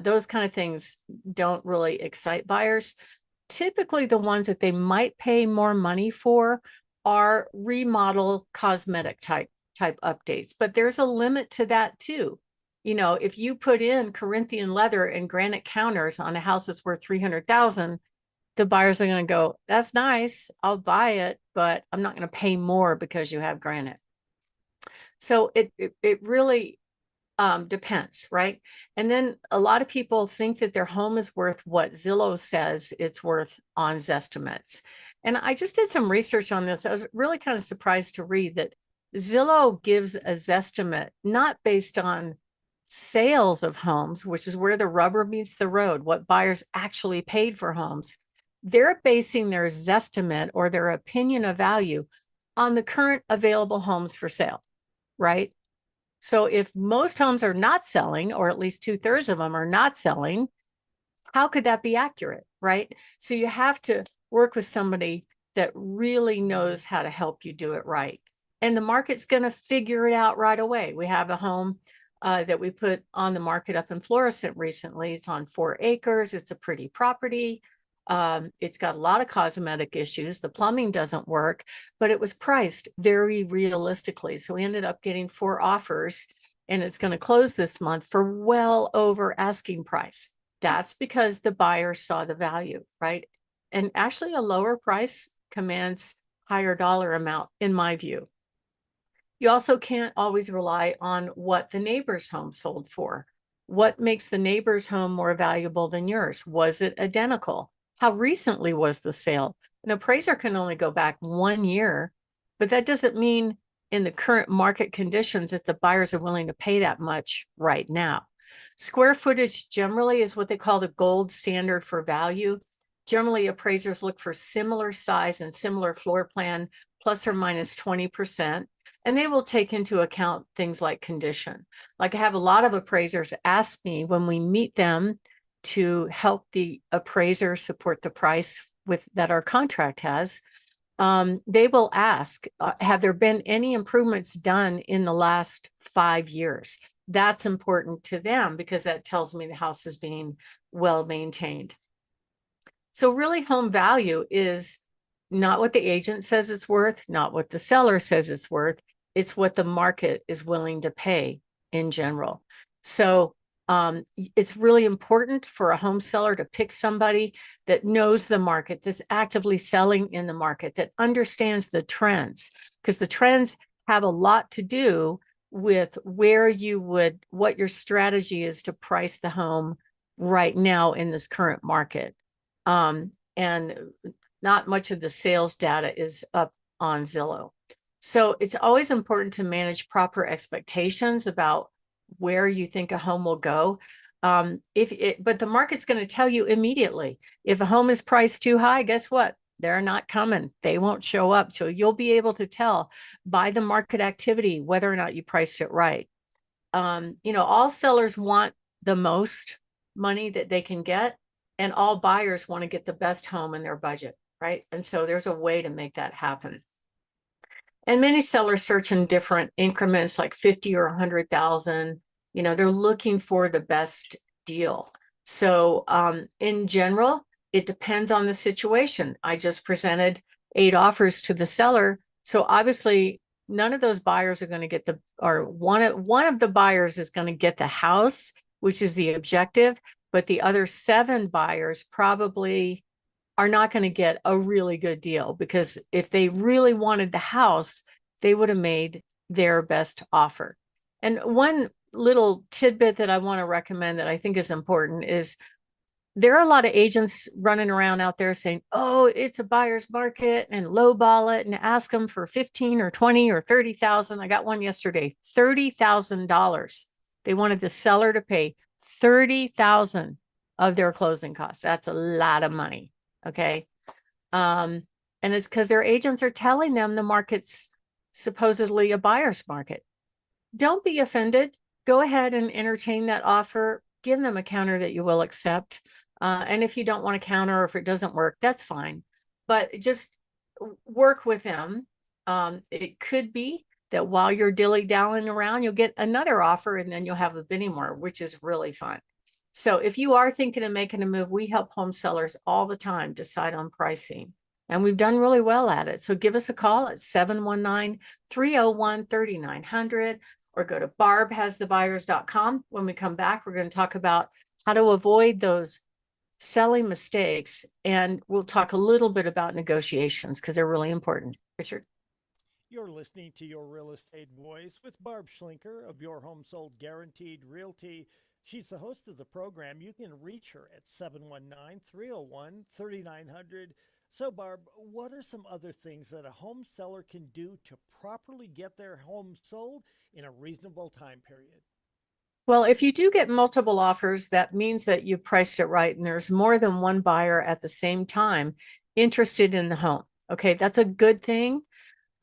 Those kind of things don't really excite buyers. Typically, the ones that they might pay more money for are remodel cosmetic type updates, but there's a limit to that too. If you put in Corinthian leather and granite counters on a house that's worth $300,000, the buyers are going to go, that's nice, I'll buy it, but I'm not going to pay more because you have granite. So it really depends, right? And then a lot of people think that their home is worth what Zillow says it's worth on Zestimates. And I just did some research on this. I was really kind of surprised to read that Zillow gives a Zestimate not based on sales of homes, which is where the rubber meets the road, what buyers actually paid for homes. They're basing their Zestimate or their opinion of value on the current available homes for sale, right? So if most homes are not selling, or at least 2/3 of them are not selling, how could that be accurate, right? So you have to work with somebody that really knows how to help you do it right. And the market's going to figure it out right away. We have a home that we put on the market up in Florissant recently. It's on 4 acres. It's a pretty property. It's got a lot of cosmetic issues. The plumbing doesn't work, but it was priced very realistically. So we ended up getting 4 offers, and it's going to close this month for well over asking price. That's because the buyer saw the value, right? And actually a lower price commands higher dollar amount in my view. You also can't always rely on what the neighbor's home sold for. What makes the neighbor's home more valuable than yours? Was it identical? How recently was the sale? An appraiser can only go back 1 year, but that doesn't mean in the current market conditions that the buyers are willing to pay that much right now. Square footage generally is what they call the gold standard for value. Generally, appraisers look for similar size and similar floor plan, plus or minus 20%. And they will take into account things like condition. Like I have a lot of appraisers ask me when we meet them to help the appraiser support the price that our contract has. They will ask, have there been any improvements done in the last 5 years? That's important to them because that tells me the house is being well maintained. So really home value is not what the agent says it's worth, not what the seller says it's worth. It's what the market is willing to pay in general. So it's really important for a home seller to pick somebody that knows the market, that's actively selling in the market, that understands the trends, because the trends have a lot to do with what your strategy is to price the home right now in this current market. And not much of the sales data is up on Zillow. So it's always important to manage proper expectations about where you think a home will go. But the market's going to tell you immediately. If a home is priced too high, guess what? They're not coming. They won't show up. So you'll be able to tell by the market activity whether or not you priced it right. All sellers want the most money that they can get, and all buyers want to get the best home in their budget, right? And so there's a way to make that happen. And many sellers search in different increments, like 50 or 100,000. They're looking for the best deal. So in general, it depends on the situation. I just presented 8 offers to the seller. So obviously none of those buyers are going to get one of the buyers is going to get the house, which is the objective, but the other 7 buyers probably are not going to get a really good deal, because if they really wanted the house, they would have made their best offer. And one little tidbit that I want to recommend that I think is important is there are a lot of agents running around out there saying, oh, it's a buyer's market, and lowball it and ask them for 15 or 20 or 30,000. I got one yesterday, $30,000. They wanted the seller to pay 30,000 of their closing costs. That's a lot of money. Okay. And it's because their agents are telling them the market's supposedly a buyer's market. Don't be offended. Go ahead and entertain that offer. Give them a counter that you will accept. And if you don't want to counter, or if it doesn't work, that's fine. But just work with them. It could be that while you're dilly-dallying around, you'll get another offer, and then you'll have a bidding war, which is really fun. So if you are thinking of making a move, we help home sellers all the time decide on pricing. And we've done really well at it. So give us a call at 719-301-3900, or go to barbhasthebuyers.com. When we come back, we're going to talk about how to avoid those selling mistakes. And we'll talk a little bit about negotiations, because they're really important. Richard? You're listening to Your Real Estate Voice with Barb Schlinker of Your Home Sold Guaranteed Realty. She's the host of the program. You can reach her at 719-301-3900. So, Barb, what are some other things that a home seller can do to properly get their home sold in a reasonable time period? Well, if you do get multiple offers, that means that you priced it right, and there's more than one buyer at the same time interested in the home. Okay, that's a good thing.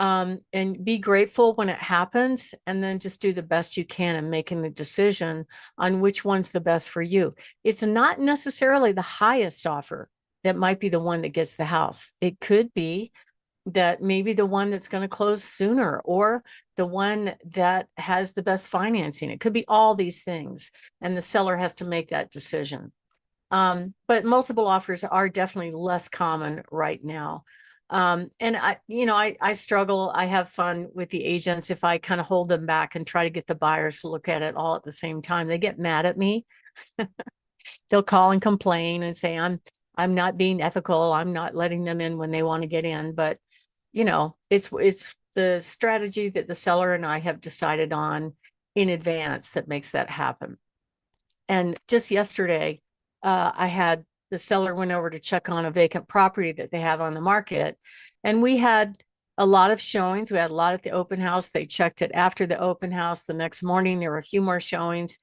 And be grateful when it happens, and then just do the best you can in making the decision on which one's the best for you. It's not necessarily the highest offer that might be the one that gets the house. It could be that maybe the one that's going to close sooner, or the one that has the best financing. It could be all these things, and the seller has to make that decision. But multiple offers are definitely less common right now. And I struggle. I have fun with the agents. If I kind of hold them back and try to get the buyers to look at it all at the same time, they get mad at me. They'll call and complain and say, I'm not being ethical. I'm not letting them in when they want to get in. But, it's the strategy that the seller and I have decided on in advance that makes that happen. And just yesterday, I had the seller went over to check on a vacant property that they have on the market. And we had a lot of showings. We had a lot at the open house. They checked it after the open house. The next morning, there were a few more showings.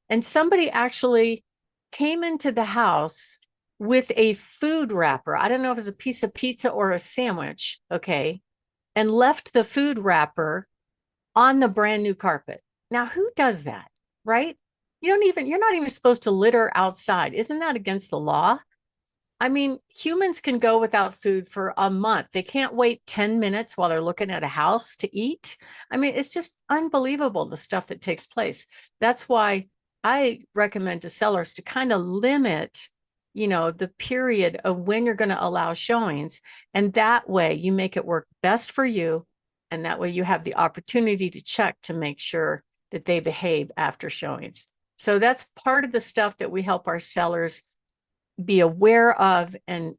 And somebody actually came into the house with a food wrapper. I don't know if it's a piece of pizza or a sandwich. Okay. And left the food wrapper on the brand new carpet. Now, who does that? Right? You're not even supposed to litter outside. Isn't that against the law? I mean, humans can go without food for a month. They can't wait 10 minutes while they're looking at a house to eat. I mean, it's just unbelievable, the stuff that takes place. That's why I recommend to sellers to kind of limit, the period of when you're going to allow showings. And that way you make it work best for you. And that way you have the opportunity to check to make sure that they behave after showings. So that's part of the stuff that we help our sellers be aware of and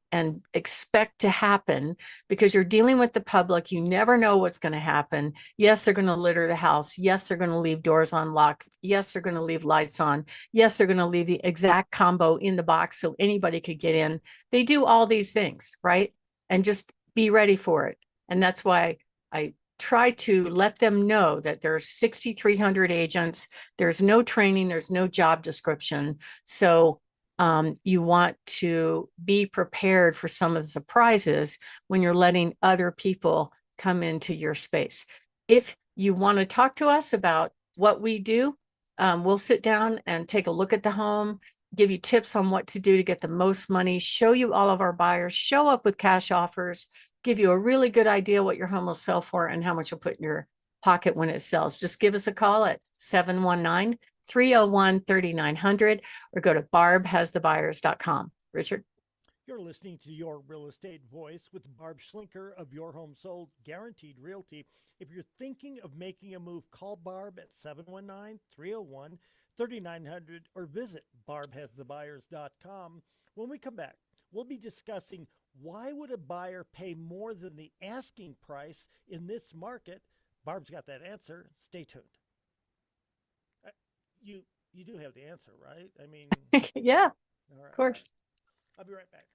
expect to happen, because you're dealing with the public. You never know what's going to happen. Yes, they're going to litter the house. Yes, they're going to leave doors unlocked. Yes, they're going to leave lights on. Yes, they're going to leave the exact combo in the box so anybody could get in. They do all these things, right? And just be ready for it. And that's why I try to let them know that there's 6,300 agents. There's no training, there's no job description. So you want to be prepared for some of the surprises when you're letting other people come into your space. If you want to talk to us about what we do, we'll sit down and take a look at the home, give you tips on what to do to get the most money, show you all of our buyers, show up with cash offers, give you a really good idea what your home will sell for and how much you'll put in your pocket when it sells. Just give us a call at 719-301-3900 or go to barbhasthebuyers.com. Richard? You're listening to Your Real Estate Voice with Barb Schlinker of Your Home Sold Guaranteed Realty. If you're thinking of making a move, call Barb at 719-301-3900 or visit barbhasthebuyers.com. When we come back, we'll be discussing why would a buyer pay more than the asking price in this market. Barb's got that answer. Stay tuned. You do have the answer, right? I mean, Yeah, all right, of course. I'll be right back.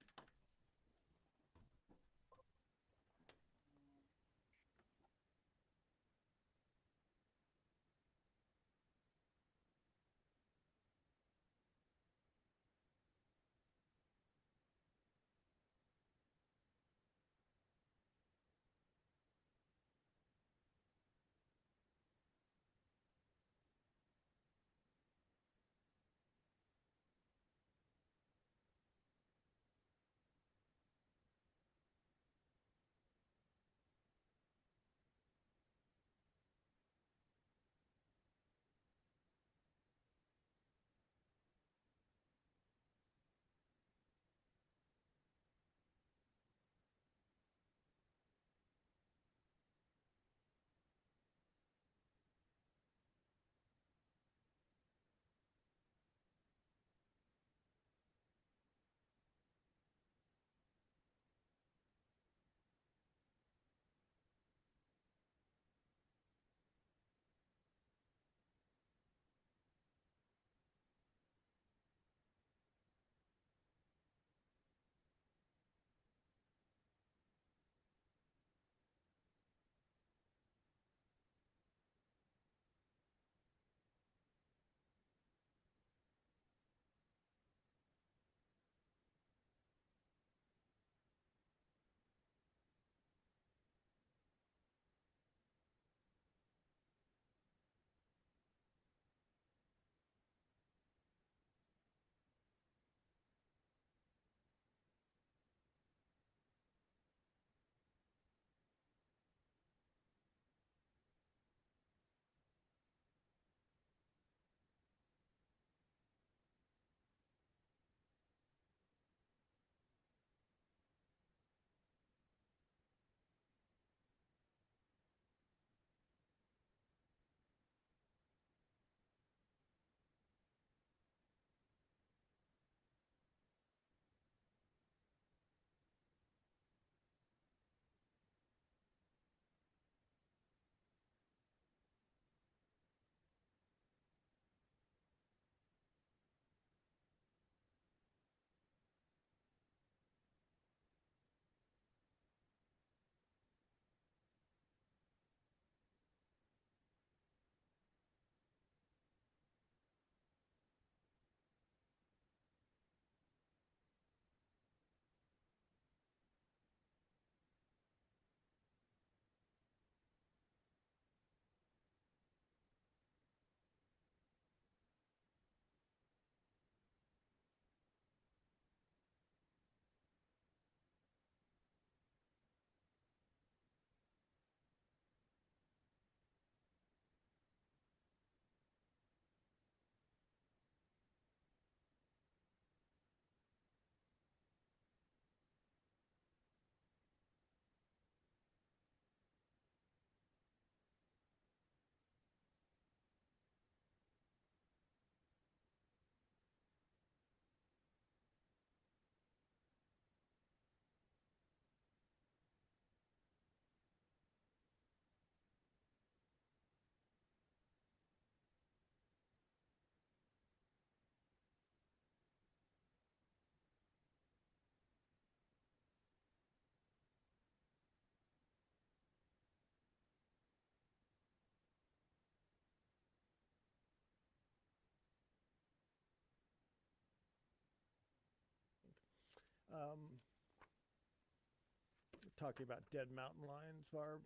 We're talking about dead mountain lions, Barb.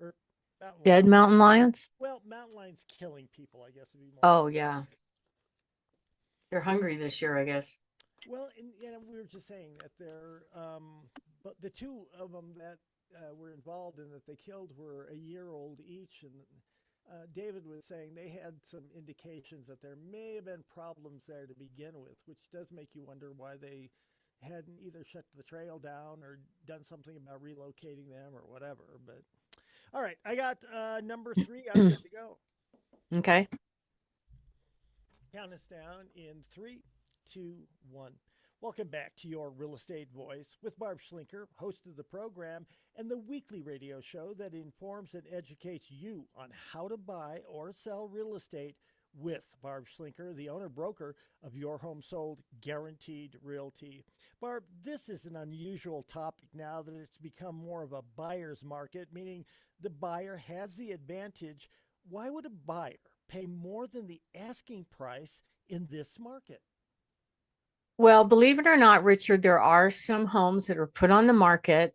Or mountain Dead lions. mountain lions? Well, mountain lions killing people, I guess would be more. Oh, yeah. They're hungry this year, I guess. Well, and we were just saying that but the two of them that were involved in that they killed were a year old each, and David was saying they had some indications that there may have been problems there to begin with, which does make you wonder why they hadn't either shut the trail down or done something about relocating them or whatever. But all right, I got number 3. I'm good to go. Okay. Count us down in 3, 2, 1. Welcome back to your Real Estate Voice with Barb Schlinker, host of the program, and the weekly radio show that informs and educates you on how to buy or sell real estate with Barb Schlinker, the owner-broker of Your Home Sold Guaranteed Realty. Barb, this is an unusual topic now that it's become more of a buyer's market, meaning the buyer has the advantage. Why would a buyer pay more than the asking price in this market? Well, believe it or not, Richard, there are some homes that are put on the market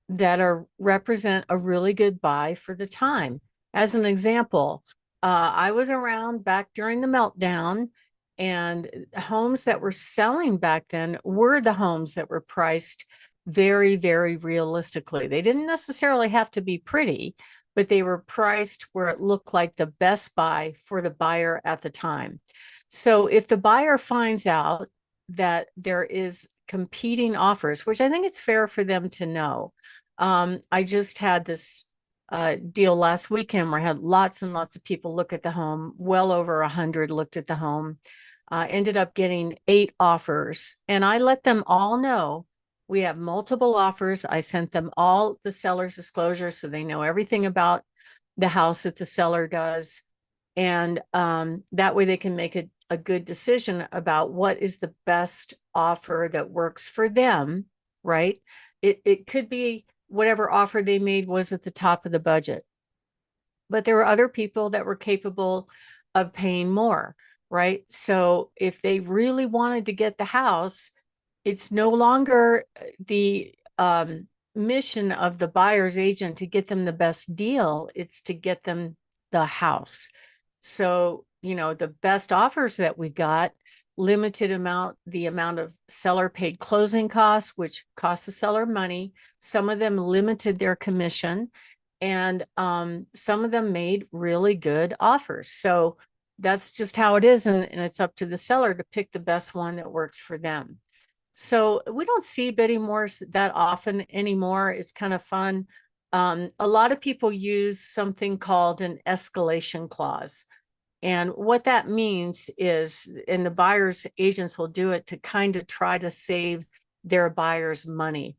that represent a really good buy for the time. As an example, I was around back during the meltdown, and homes that were selling back then were the homes that were priced very, very realistically. They didn't necessarily have to be pretty, but they were priced where it looked like the best buy for the buyer at the time. So if the buyer finds out that there is competing offers, which I think it's fair for them to know. I just had this deal last weekend where I had lots and lots of people look at the home. Well over 100 looked at the home. Ended up getting 8 offers, and I let them all know we have multiple offers. I sent them all the seller's disclosure so they know everything about the house that the seller does. And that way they can make a good decision about what is the best offer that works for them, right? It could be whatever offer they made was at the top of the budget. But there were other people that were capable of paying more, right? So if they really wanted to get the house, it's no longer the mission of the buyer's agent to get them the best deal. It's to get them the house. So, the best offers that we got, the amount of seller paid closing costs, which cost the seller money. Some of them limited their commission, and some of them made really good offers. So that's just how it is. And it's up to the seller to pick the best one that works for them. So we don't see bidding wars that often anymore. It's kind of fun. A lot of people use something called an escalation clause. And what that means is, and the buyer's agents will do it to kind of try to save their buyers money.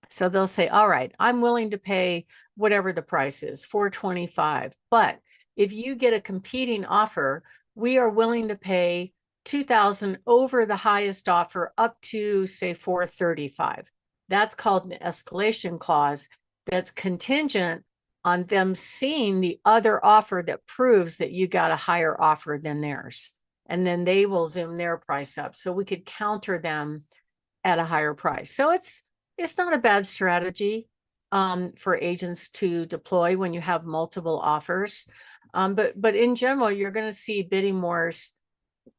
So they'll say, all right, I'm willing to pay whatever the price is, $425. But if you get a competing offer, we are willing to pay $2,000 over the highest offer up to, say, $435. That's called an escalation clause. That's contingent on them seeing the other offer that proves that you got a higher offer than theirs. And then they will zoom their price up. So we could counter them at a higher price. So it's not a bad strategy for agents to deploy when you have multiple offers. But in general, you're going to see bidding wars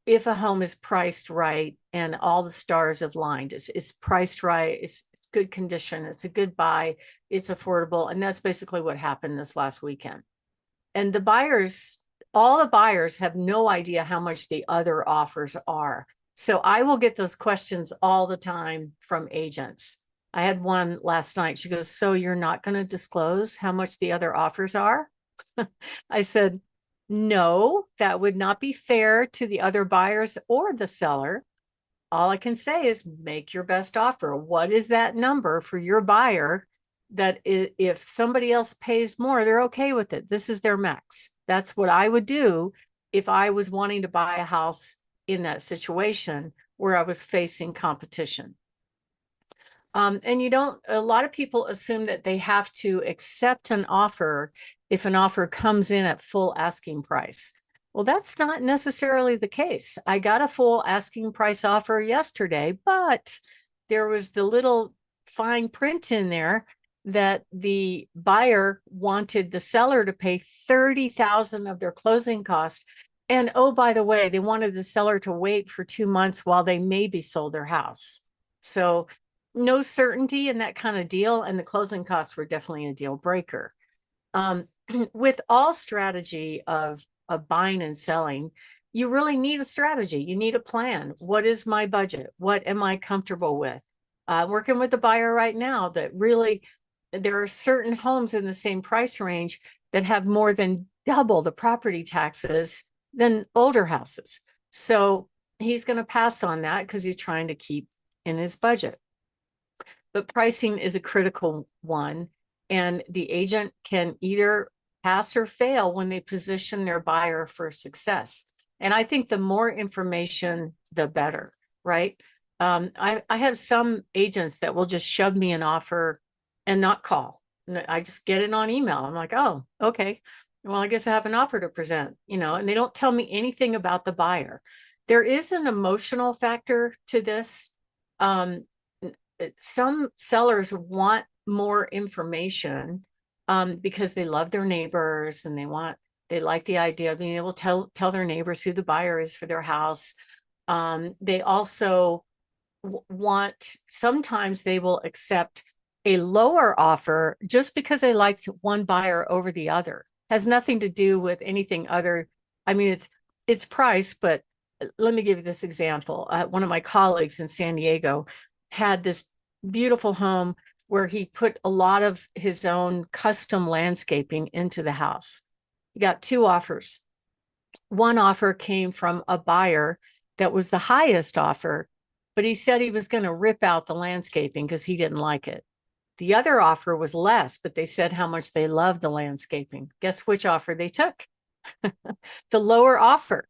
if a home is priced right and all the stars have lined. It's priced right, it's good condition, it's a good buy, it's affordable. And that's basically what happened this last weekend. And all the buyers have no idea how much the other offers are. So I will get those questions all the time from agents. I had one last night. She goes, so you're not going to disclose how much the other offers are? I said, no, that would not be fair to the other buyers or the seller. All I can say is make your best offer. What is that number for your buyer that if somebody else pays more, they're okay with it? This is their max. That's what I would do if I was wanting to buy a house in that situation where I was facing competition. And a lot of people assume that they have to accept an offer if an offer comes in at full asking price. Well, that's not necessarily the case. I got a full asking price offer yesterday, but there was the little fine print in there that the buyer wanted the seller to pay 30,000 of their closing costs. And oh, by the way, they wanted the seller to wait for 2 months while they maybe sold their house. So no certainty in that kind of deal. And the closing costs were definitely a deal breaker. With all strategy of buying and selling, you really need a strategy. You need a plan. What is my budget? What am I comfortable with? Working with the buyer right now that really, there are certain homes in the same price range that have more than double the property taxes than older houses. So he's going to pass on that because he's trying to keep in his budget. But pricing is a critical one. And the agent can either pass or fail when they position their buyer for success. And I think the more information, the better, right? I have some agents that will just shove me an offer and not call. I just get it on email. I'm like, oh, okay. Well, I guess I have an offer to present, and they don't tell me anything about the buyer. There is an emotional factor to this. Some sellers want more information because they love their neighbors and they like the idea of being able to tell their neighbors who the buyer is for their house. They also sometimes they will accept a lower offer just because they liked one buyer over the other. Has nothing to do with anything other. I mean, it's price, but let me give you this example. One of my colleagues in San Diego had this beautiful home where he put a lot of his own custom landscaping into the house. He got 2 offers. One offer came from a buyer that was the highest offer, but he said he was going to rip out the landscaping because he didn't like it. The other offer was less, but they said how much they loved the landscaping. Guess which offer they took? The lower offer,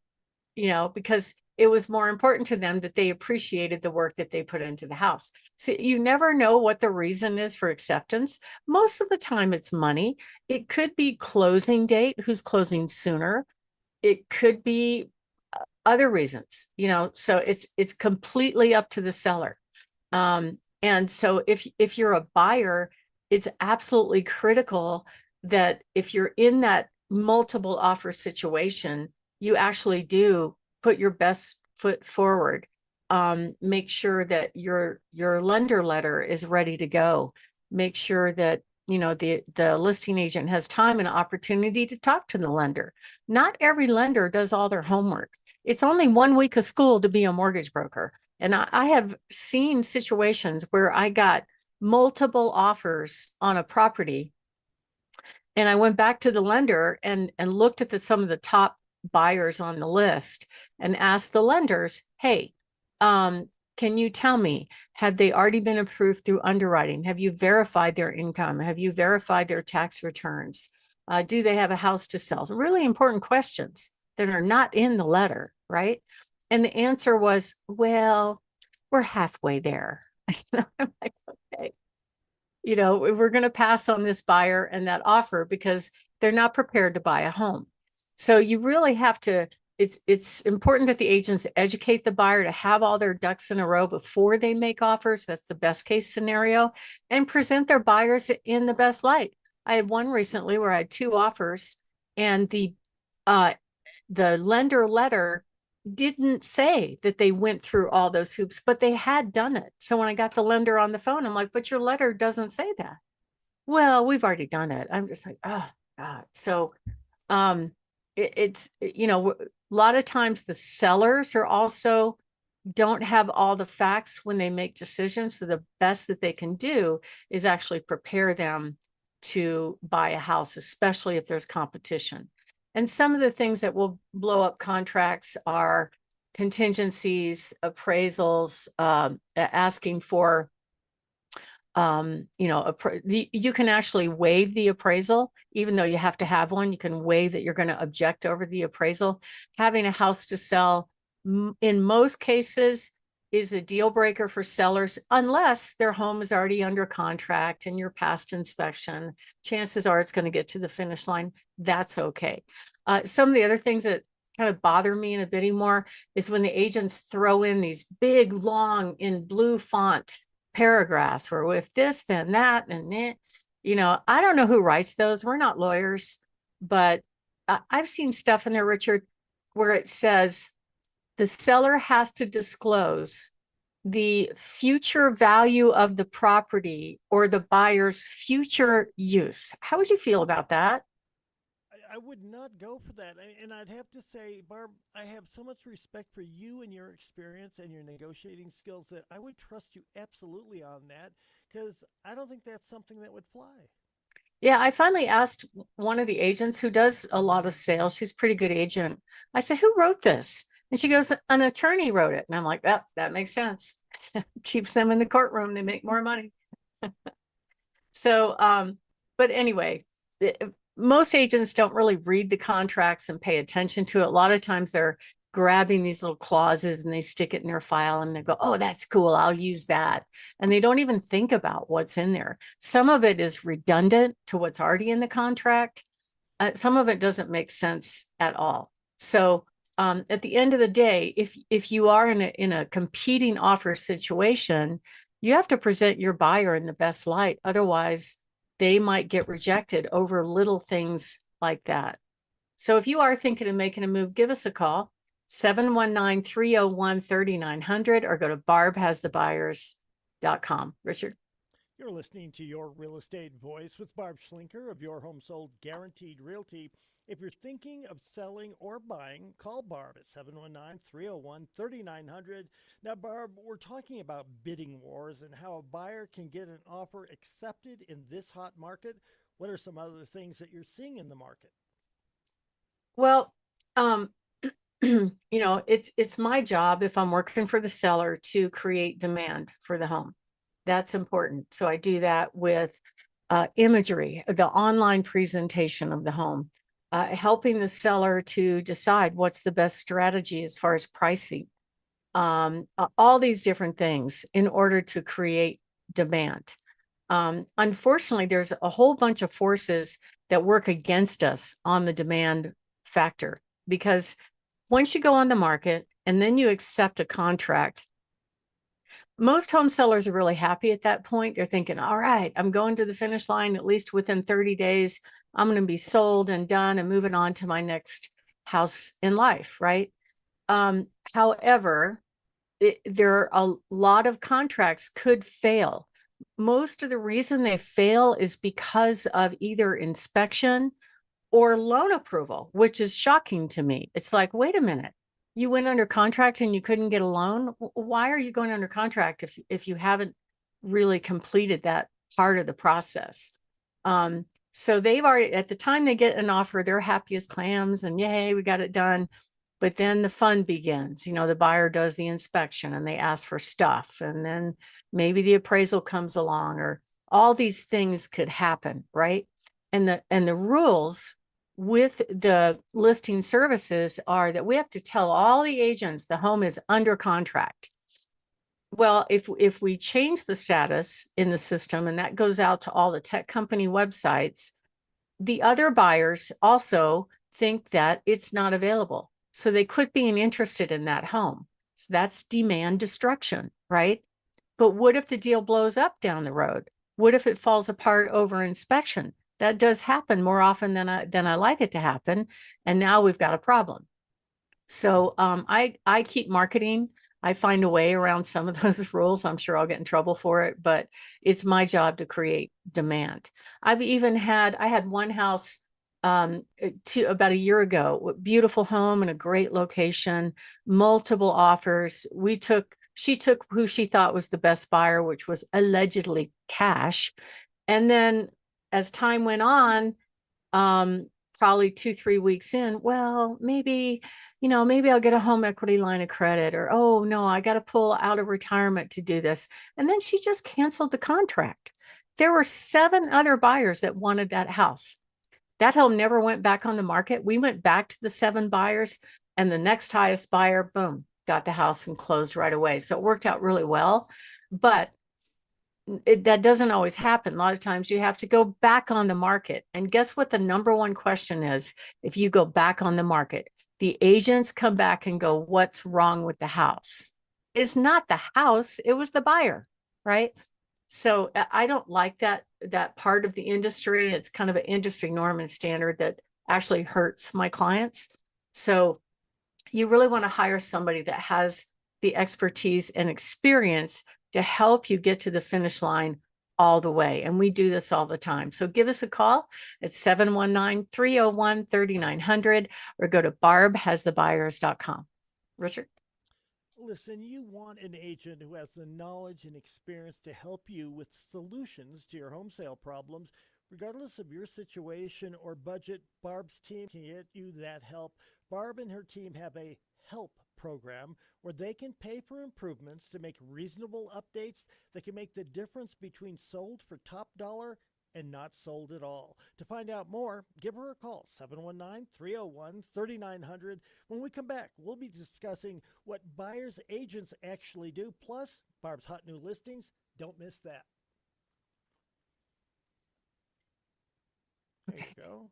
because it was more important to them that they appreciated the work that they put into the house. So you never know what the reason is for acceptance. Most of the time it's money. It could be closing date, who's closing sooner. It could be other reasons, so it's completely up to the seller. And so if you're a buyer, it's absolutely critical that if you're in that multiple offer situation, you actually do put your best foot forward. Make sure that your lender letter is ready to go. Make sure that the listing agent has time and opportunity to talk to the lender. Not every lender does all their homework. It's only 1 week of school to be a mortgage broker. And I have seen situations where I got multiple offers on a property. And I went back to the lender and looked at some of the top buyers on the list and asked the lenders, hey, can you tell me, have they already been approved through underwriting? Have you verified their income? Have you verified their tax returns? Do they have a house to sell? So really important questions that are not in the letter, right? And the answer was, well, we're halfway there. I'm like, okay, we're going to pass on this buyer and that offer because they're not prepared to buy a home. So you really have to, it's important that the agents educate the buyer to have all their ducks in a row before they make offers. That's the best case scenario, and present their buyers in the best light. I had one recently where I had 2 offers and the lender letter didn't say that they went through all those hoops, but they had done it. So when I got the lender on the phone, I'm like, but your letter doesn't say that. Well, we've already done it. I'm just like, oh God. So it's a lot of times the sellers are also don't have all the facts when they make decisions. So the best that they can do is actually prepare them to buy a house, especially if there's competition. And some of the things that will blow up contracts are contingencies, appraisals, asking for, you can actually waive the appraisal, even though you have to have one. You can waive that you're going to object over the appraisal. Having a house to sell, in most cases, is a deal breaker for sellers, unless their home is already under contract and you're past inspection. Chances are it's going to get to the finish line. That's okay. Some of the other things that kind of bother me in a bidding war is when the agents throw in these big, long, in blue font paragraphs where if this, then that, and it, I don't know who writes those. We're not lawyers, but I've seen stuff in there, Richard, where it says the seller has to disclose the future value of the property or the buyer's future use. How would you feel about that? I would not go for that. And I'd have to say, Barb, I have so much respect for you and your experience and your negotiating skills that I would trust you absolutely on that, because I don't think that's something that would fly. Yeah, I finally asked one of the agents who does a lot of sales. She's a pretty good agent. I said, "Who wrote this?" And she goes, "An attorney wrote it." And I'm like, that makes sense. Keeps them in the courtroom. They make more money. So, but anyway, most agents don't really read the contracts and pay attention to it. A lot of times they're grabbing these little clauses and they stick it in their file and they go, "Oh, that's cool. I'll use that." And they don't even think about what's in there. Some of it is redundant to what's already in the contract. Some of it doesn't make sense at all. So at the end of the day, if you are in a competing offer situation, you have to present your buyer in the best light. Otherwise, they might get rejected over little things like that. So if you are thinking of making a move, give us a call, 719-301-3900, or go to barbhasthebuyers.com. Richard? You're listening to Your Real Estate Voice with Barb Schlinker of Your Home Sold Guaranteed Realty. If you're thinking of selling or buying, call Barb at 719-301-3900. Now, Barb, we're talking about bidding wars and how a buyer can get an offer accepted in this hot market. What are some other things that you're seeing in the market? Well, it's my job, if I'm working for the seller, to create demand for the home. That's important. So I do that with imagery, the online presentation of the home, helping the seller to decide what's the best strategy as far as pricing, all these different things in order to create demand. Unfortunately, there's a whole bunch of forces that work against us on the demand factor, because once you go on the market and then you accept a contract, most home sellers are really happy at that point. They're thinking, all right, I'm going to the finish line, at least within 30 days. I'm going to be sold and done and moving on to my next house in life, right? However, there are a lot of contracts could fail. Most of the reason they fail is because of either inspection or loan approval, which is shocking to me. It's like, wait a minute, you went under contract and you couldn't get a loan. Why are you going under contract if you haven't really completed that part of the process? So they've already, at the time they get an offer, they're happy as clams and yay, we got it done. But then the fun begins. The buyer does the inspection and they ask for stuff, and then maybe the appraisal comes along, or all these things could happen, right? And the rules with the listing services are that we have to tell all the agents the home is under contract. Well, if we change the status in the system and that goes out to all the tech company websites, the other buyers also think that it's not available. So they quit being interested in that home. So that's demand destruction, right? But what if the deal blows up down the road? What if it falls apart over inspection? That does happen more often than I like it to happen. And now we've got a problem. So I keep marketing. I find a way around some of those rules. I'm sure I'll get in trouble for it, but it's my job to create demand. I had one house about a year ago, beautiful home in a great location, multiple offers. She took who she thought was the best buyer, which was allegedly cash. And then as time went on, probably 2-3 weeks in, well, maybe I'll get a home equity line of credit, or, oh no, I got to pull out of retirement to do this. And then she just canceled the contract. There were 7 other buyers that wanted that house. That home never went back on the market. We went back to the 7 buyers, and the next highest buyer, boom, got the house and closed right away. So it worked out really well. But that doesn't always happen. A lot of times you have to go back on the market. And guess what the number one question is if you go back on the market? The agents come back and go, what's wrong with the house? It's not the house, it was the buyer, right? So I don't like that part of the industry. It's kind of an industry norm and standard that actually hurts my clients. So you really want to hire somebody that has the expertise and experience to help you get to the finish line all the way. And we do this all the time. So give us a call at 719-301-3900 or go to barbhasthebuyers.com. Richard? Listen, you want an agent who has the knowledge and experience to help you with solutions to your home sale problems. Regardless of your situation or budget, Barb's team can get you that help. Barb and her team have a help program where they can pay for improvements to make reasonable updates that can make the difference between sold for top dollar and not sold at all. To find out more, give her a call, 719-301-3900. When we come back, we'll be discussing what buyers agents actually do, plus Barb's hot new listings. Don't miss that. There you go.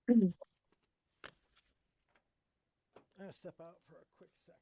Mhm. I'm going to step out for a quick second.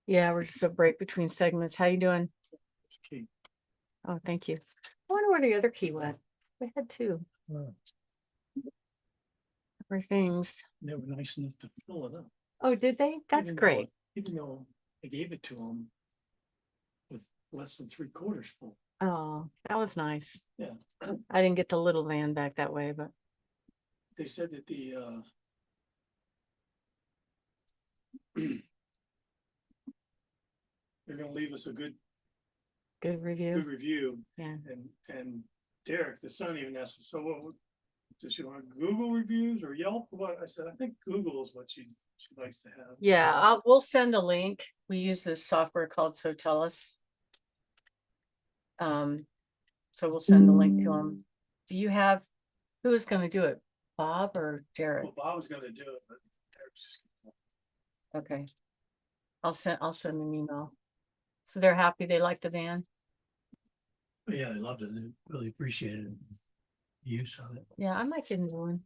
Yeah, we're just a break between segments. How you doing? Okay. Oh, thank you. I wonder where the other key went. We had two. For things. They were nice enough to fill it up. Oh, did they? That's Even though- great. Even though I gave it to them with less than 3/4 full. Oh, that was nice. Yeah. I didn't get the little van back that way, but They said that they're gonna leave us a good good review. review. Yeah. And Derek, the son, even asked, so what, does she want Google reviews or Yelp or what? I said, I think Google is what she likes to have. Yeah, we'll send a link. We use this software called Sotellus. So we'll send the link to them. Do you have, who is going to do it? Bob or Derek? Well, Bob was gonna do it, but Derek's just. Okay. I'll send an email. So they're happy. They like the van. Yeah, I loved it. They really appreciated the use of it. Yeah, I might get into one.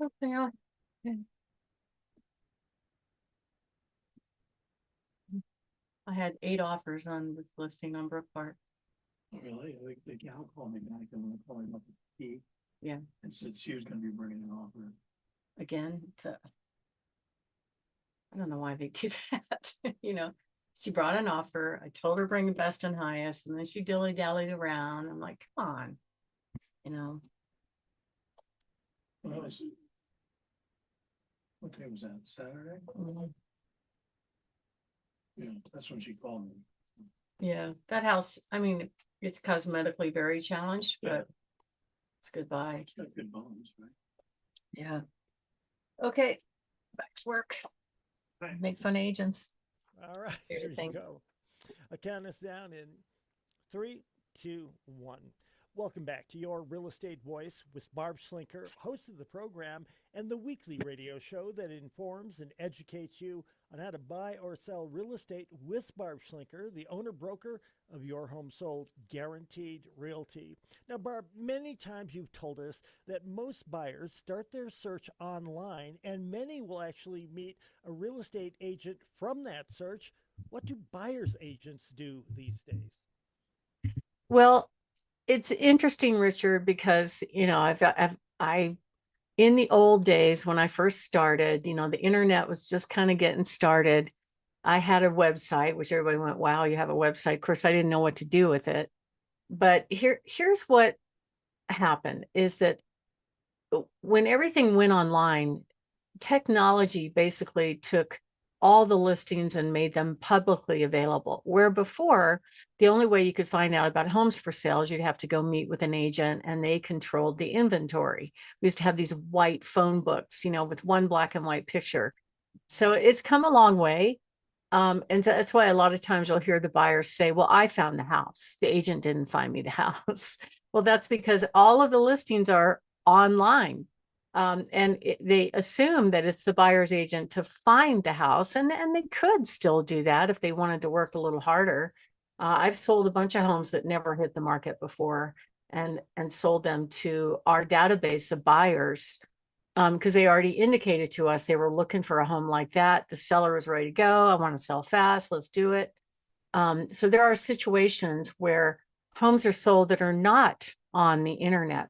something else. I had 8 offers on this listing on Brook Park. Really, like, the gal called me back and wanna call him up at the Yeah. and said she was gonna be bringing an offer. Again, I don't know why they do that. You know, she brought an offer. I told her bring the best and highest, and then she dilly-dallied around. I'm like, come on, you know. Well, what day was that, Saturday? Mm, Yeah, that's when she called me. yeah, that house, I mean, it's cosmetically very challenged, Yeah. but it's goodbye. It's got good bones, right? Yeah. Okay, back to work. Right. Make fun agents. All right, Here, here you thank- go. I'll count us down in 3, 2, 1. Welcome back to Your Real Estate Voice with Barb Schlinker, host of the program and the weekly radio show that informs and educates you on how to buy or sell real estate with Barb Schlinker, the owner broker of Your Home Sold Guaranteed Realty. Now, Barb, many times you've told us that most buyers start their search online and many will actually meet a real estate agent from that search. What do buyer's agents do these days? Well, it's interesting, Richard, because, you know, in the old days when I first started, you know, the internet was just kind of getting started. I had a website, which everybody went, wow, you have a website. Of course, I didn't know what to do with it. But here's what happened is that when everything went online, technology basically took all the listings and made them publicly available. Where before, the only way you could find out about homes for sale is you'd have to go meet with an agent and they controlled the inventory. We used to have these white phone books, you know, with one black and white picture. So it's come a long way. And that's why a lot of times you'll hear the buyers say, well, I found the house. The agent didn't find me the house. Well, that's because all of the listings are online. They assume that it's the buyer's agent to find the house, and they could still do that if they wanted to work a little harder. I've sold a bunch of homes that never hit the market before and sold them to our database of buyers because they already indicated to us they were looking for a home like that. The seller was ready to go. I want to sell fast. Let's do it. So there are situations where homes are sold that are not on the internet.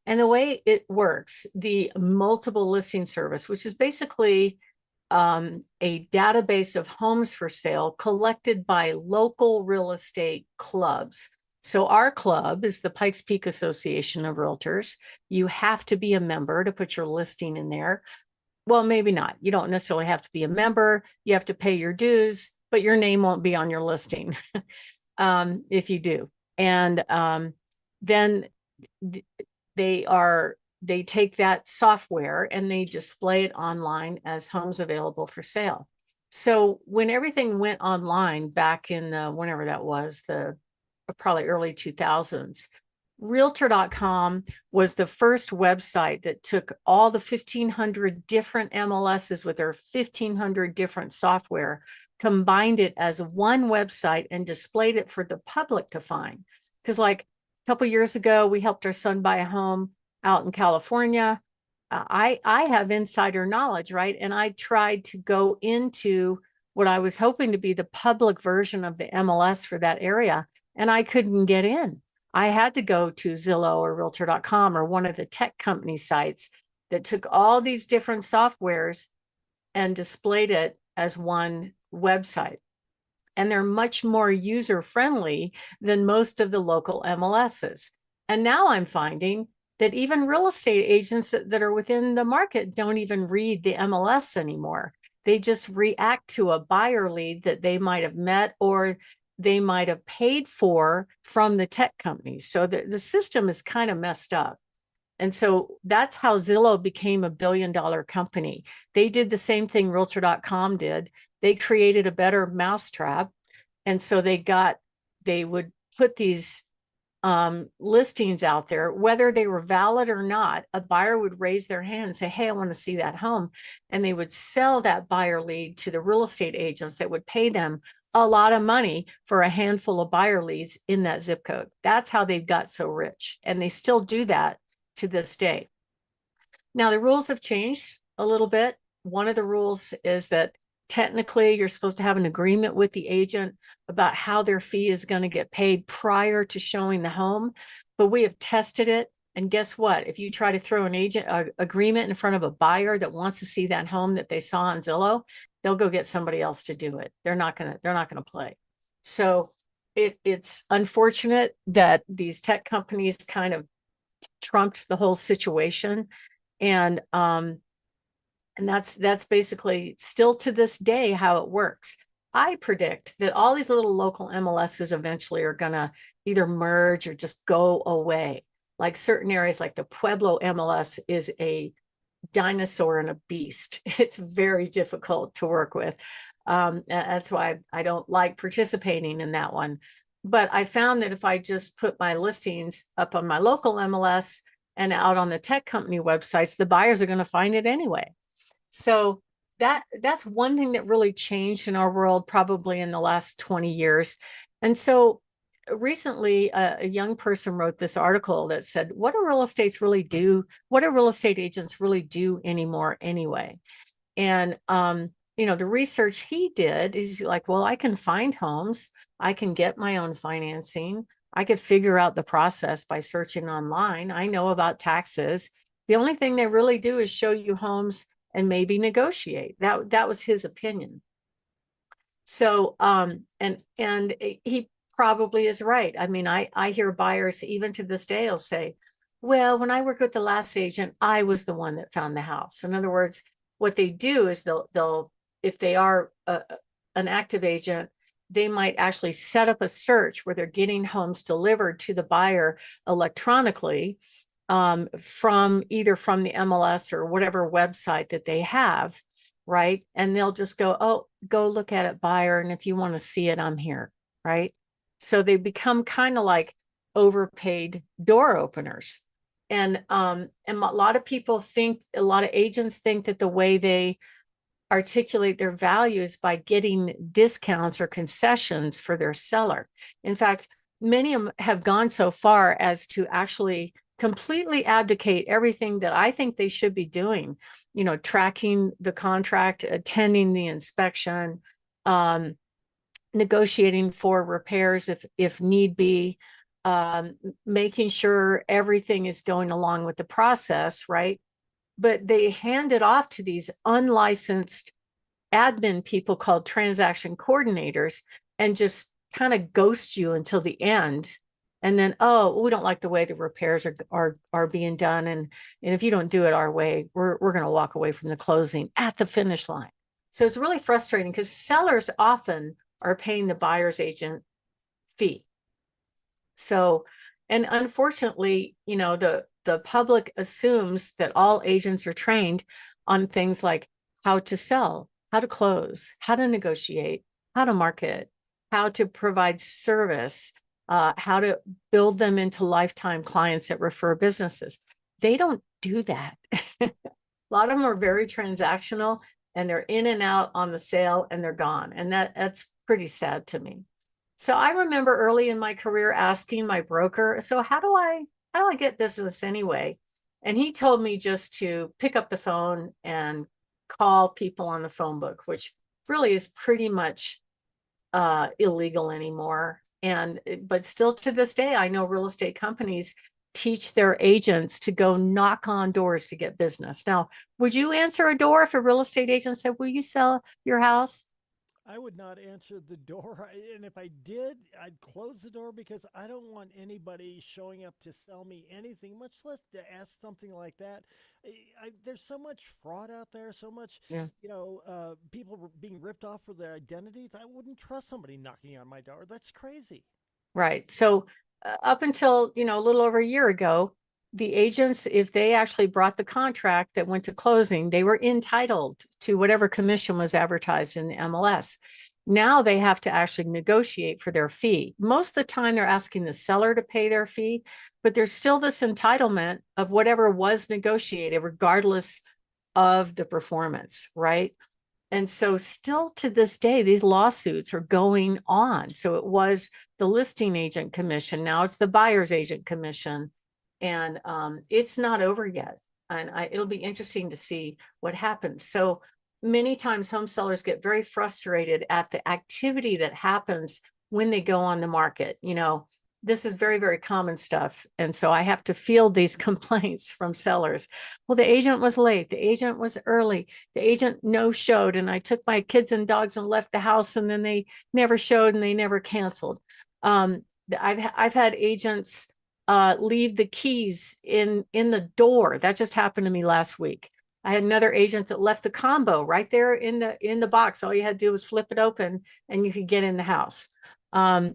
And the way it works, the multiple listing service, which is basically a database of homes for sale collected by local real estate clubs. So our club is the Pikes Peak Association of Realtors. You have to be a member to put your listing in there. Well, maybe not. You don't necessarily have to be a member. You have to pay your dues, but your name won't be on your listing if you do. And then they take that software and they display it online as homes available for sale. So when everything went online back in the, whenever that was, the probably early 2000s, Realtor.com was the first website that took all the 1,500 different MLSs with their 1,500 different software, combined it as one website and displayed it for the public to find. Because like a couple years ago, we helped our son buy a home out in California. I have insider knowledge, right? And I tried to go into what I was hoping to be the public version of the MLS for that area, and I couldn't get in. I had to go to Zillow or Realtor.com or one of the tech company sites that took all these different softwares and displayed it as one website. And they're much more user-friendly than most of the local MLSs. And now I'm finding that even real estate agents that are within the market don't even read the MLS anymore. They just react to a buyer lead that they might have met or they might have paid for from the tech companies. So the system is kind of messed up. And so that's how Zillow became a $1 billion company. They did the same thing Realtor.com did. They created a better mousetrap. And so they would put these listings out there, whether they were valid or not. A buyer would raise their hand and say, hey, I want to see that home. And they would sell that buyer lead to the real estate agents that would pay them a lot of money for a handful of buyer leads in that zip code. That's how they got so rich. And they still do that to this day. Now the rules have changed a little bit. One of the rules is that technically you're supposed to have an agreement with the agent about how their fee is going to get paid prior to showing the home. But we have tested it. And guess what? If you try to throw an agreement in front of a buyer that wants to see that home that they saw on Zillow, they'll go get somebody else to do it. They're not gonna play. So it's unfortunate that these tech companies kind of trumped the whole situation. And that's basically still to this day how it works. I predict that all these little local MLSs eventually are gonna either merge or just go away. Like certain areas like the Pueblo MLS is a dinosaur and a beast. It's very difficult to work with. That's why I don't like participating in that one. But I found that if I just put my listings up on my local MLS and out on the tech company websites, the buyers are going to find it anyway. So that's one thing that really changed in our world probably in the last 20 years. And so recently a young person wrote this article that said, what do real estates really do? What do real estate agents really do anymore anyway? And the research he did is like, well, I can find homes, I can get my own financing, I could figure out the process by searching online, I know about taxes. The only thing they really do is show you homes and maybe negotiate. That was his opinion. So and he probably is right. I mean, I hear buyers even to this day will say, well, when I worked with the last agent, I was the one that found the house. In other words, what they do is they'll if they are an active agent, they might actually set up a search where they're getting homes delivered to the buyer electronically from either from the MLS or whatever website that they have, right? And they'll just go, oh, go look at it, buyer. And if you want to see it, I'm here, right? So they become kind of like overpaid door openers. And a lot of people think, a lot of agents think that the way they articulate their values by getting discounts or concessions for their seller. In fact, many of them have gone so far as to actually completely abdicate everything that I think they should be doing, tracking the contract, attending the inspection, negotiating for repairs if need be, making sure everything is going along with the process, right? But they hand it off to these unlicensed admin people called transaction coordinators and just kind of ghost you until the end. And then, oh, we don't like the way the repairs are being done. And if you don't do it our way, we're going to walk away from the closing at the finish line. So it's really frustrating because sellers often are paying the buyer's agent fee. So, and unfortunately, the public assumes that all agents are trained on things like how to sell, how to close, how to negotiate, how to market, how to provide service, how to build them into lifetime clients that refer businesses. They don't do that. A lot of them are very transactional and they're in and out on the sale and they're gone. And that's pretty sad to me. So I remember early in my career asking my broker, so how do I get business anyway? And he told me just to pick up the phone and call people on the phone book, which really is pretty much illegal anymore. But still to this day, I know real estate companies teach their agents to go knock on doors to get business. Now, would you answer a door if a real estate agent said, will you sell your house? I would not answer the door. And if I did, I'd close the door because I don't want anybody showing up to sell me anything, much less to ask something like that. There's so much fraud out there, so much, people being ripped off for their identities. I wouldn't trust somebody knocking on my door. That's crazy. Right. So up until, a little over a year ago, the agents, if they actually brought the contract that went to closing, they were entitled to whatever commission was advertised in the MLS. Now they have to actually negotiate for their fee. Most of the time they're asking the seller to pay their fee, but there's still this entitlement of whatever was negotiated, regardless of the performance, right? And so still to this day, these lawsuits are going on. So it was the listing agent commission. Now it's the buyer's agent commission. And it's not over yet. and it'll be interesting to see what happens. So many times home sellers get very frustrated at the activity that happens when they go on the market. You know, this is very, very common stuff. And so I have to field these complaints from sellers. Well, the agent was late. The agent was early. The agent no showed. And I took my kids and dogs and left the house, and then they never showed and they never canceled. I've had agents leave the keys in the door. That just happened to me last week. I had another agent that left the combo right there in the box. All you had to do was flip it open and you could get in the house. A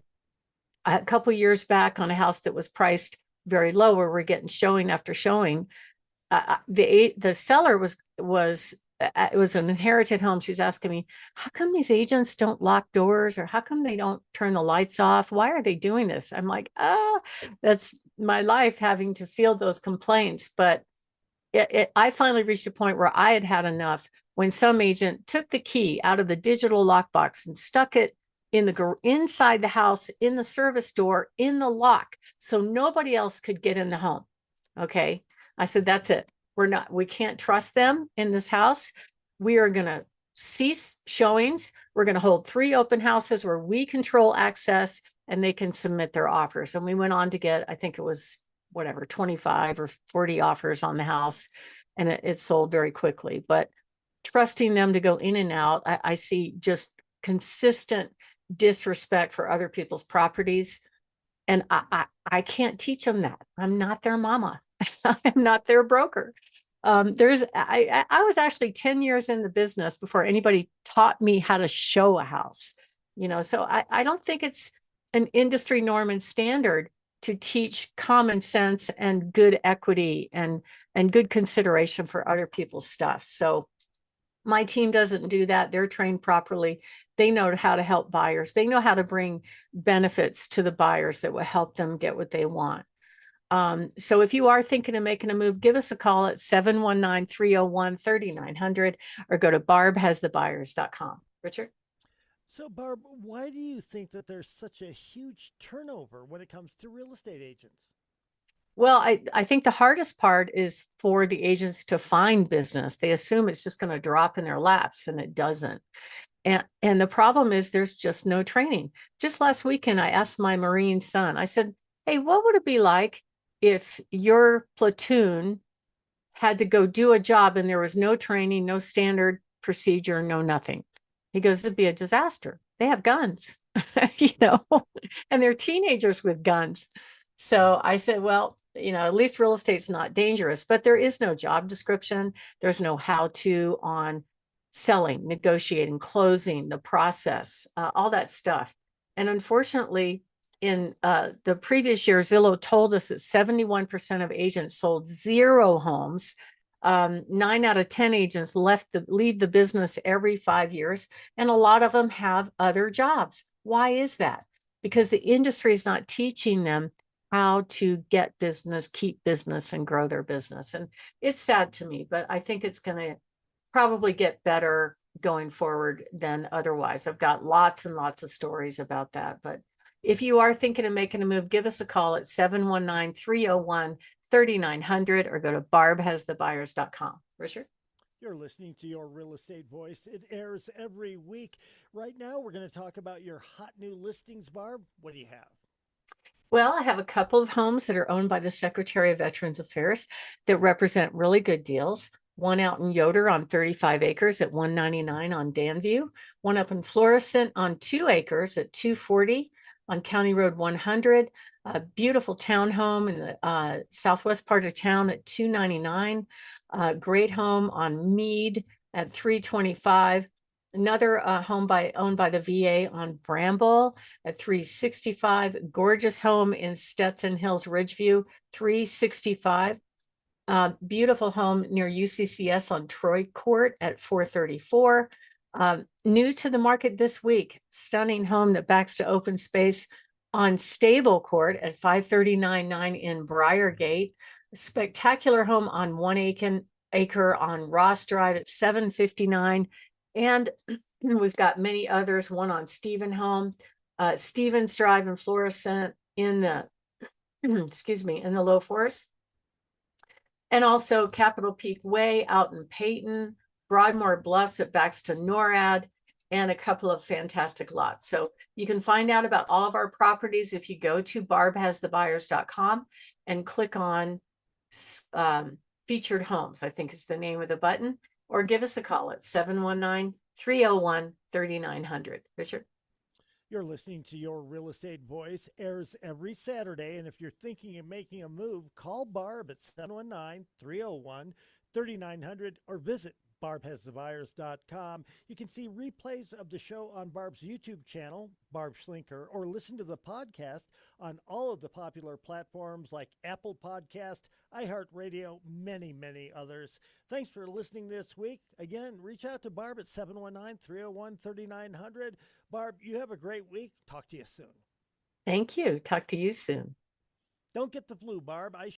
couple years back on a house that was priced very low, where we're getting showing after showing, the seller was it was an inherited home. She was asking me, how come these agents don't lock doors, or how come they don't turn the lights off? Why are they doing this? I'm like, that's my life, having to field those complaints. But I finally reached a point where I had had enough, when some agent took the key out of the digital lockbox and stuck it inside the house, in the service door, in the lock, so nobody else could get in the home. Okay. I said, that's it. We can't trust them in this house. We are going to cease showings. We're going to hold 3 open houses where we control access, and they can submit their offers. And we went on to get, I think it was 25 or 40 offers on the house, and it sold very quickly. But trusting them to go in and out, I see just consistent disrespect for other people's properties. And I can't teach them that. I'm not their mama. I'm not their broker. I was actually 10 years in the business before anybody taught me how to show a house, you know, so I don't think it's an industry norm and standard to teach common sense and good equity and good consideration for other people's stuff. So my team doesn't do that. They're trained properly. They know how to help buyers. They know how to bring benefits to the buyers that will help them get what they want. So if you are thinking of making a move, give us a call at 719-301-3900 or go to barbhasthebuyers.com. Richard? So, Barb, why do you think that there's such a huge turnover when it comes to real estate agents? Well, I think the hardest part is for the agents to find business. They assume it's just going to drop in their laps, and it doesn't. And the problem is there's just no training. Just last weekend, I asked my Marine son, I said, hey, what would it be like if your platoon had to go do a job and there was no training, no standard procedure, no nothing? He goes, it'd be a disaster. They have guns, you know, and they're teenagers with guns. So I said, well, you know, at least real estate's not dangerous, but there is no job description. There's no how-to on selling, negotiating, closing, the process, all that stuff. And unfortunately, in the previous year, Zillow told us that 71% of agents sold 0 homes. 9 out of 10 agents leave the business every 5 years, and a lot of them have other jobs. Why is that? Because the industry is not teaching them how to get business, keep business, and grow their business. And it's sad to me, but I think it's going to probably get better going forward than otherwise. I've got lots and lots of stories about that. But if you are thinking of making a move, give us a call at 719-301-3900 or go to barbhasthebuyers.com. Richard? You're listening to Your Real Estate Voice. It airs every week. Right now, we're going to talk about your hot new listings, Barb. What do you have? Well, I have a couple of homes that are owned by the Secretary of Veterans Affairs that represent really good deals. One out in Yoder on 35 acres at $199 on Danview. One up in Florissant on 2 acres at $240 on County Road 100. A beautiful townhome in the southwest part of town at $299. Great home on Meade at $325. Another home owned by the VA on Bramble at $365. Gorgeous home in Stetson Hills, Ridgeview, $365. Beautiful home near UCCS on Troy Court at $434. New to the market this week, stunning home that backs to open space on Stable Court at $539.9 in Briargate. A spectacular home on 1 acre on Ross Drive at $759. And we've got many others, one on Stevens Drive in Florissant in the, excuse me, in the Low Forest. And also Capitol Peak Way out in Peyton, Broadmoor Bluffs that backs to NORAD, and a couple of fantastic lots. So you can find out about all of our properties if you go to barbhasthebuyers.com and click on featured homes, I think is the name of the button, or give us a call at 719-301-3900. Richard? You're listening to Your Real Estate Voice, airs every Saturday. And if you're thinking of making a move, call Barb at 719-301-3900 or visit barbhasthebuyers.com. You can see replays of the show on Barb's YouTube channel, Barb Schlinker, or listen to the podcast on all of the popular platforms like Apple Podcast, iHeartRadio, many, many others. Thanks for listening this week. Again, reach out to Barb at 719-301-3900. Barb, you have a great week. Talk to you soon. Thank you. Talk to you soon. Don't get the flu, Barb. I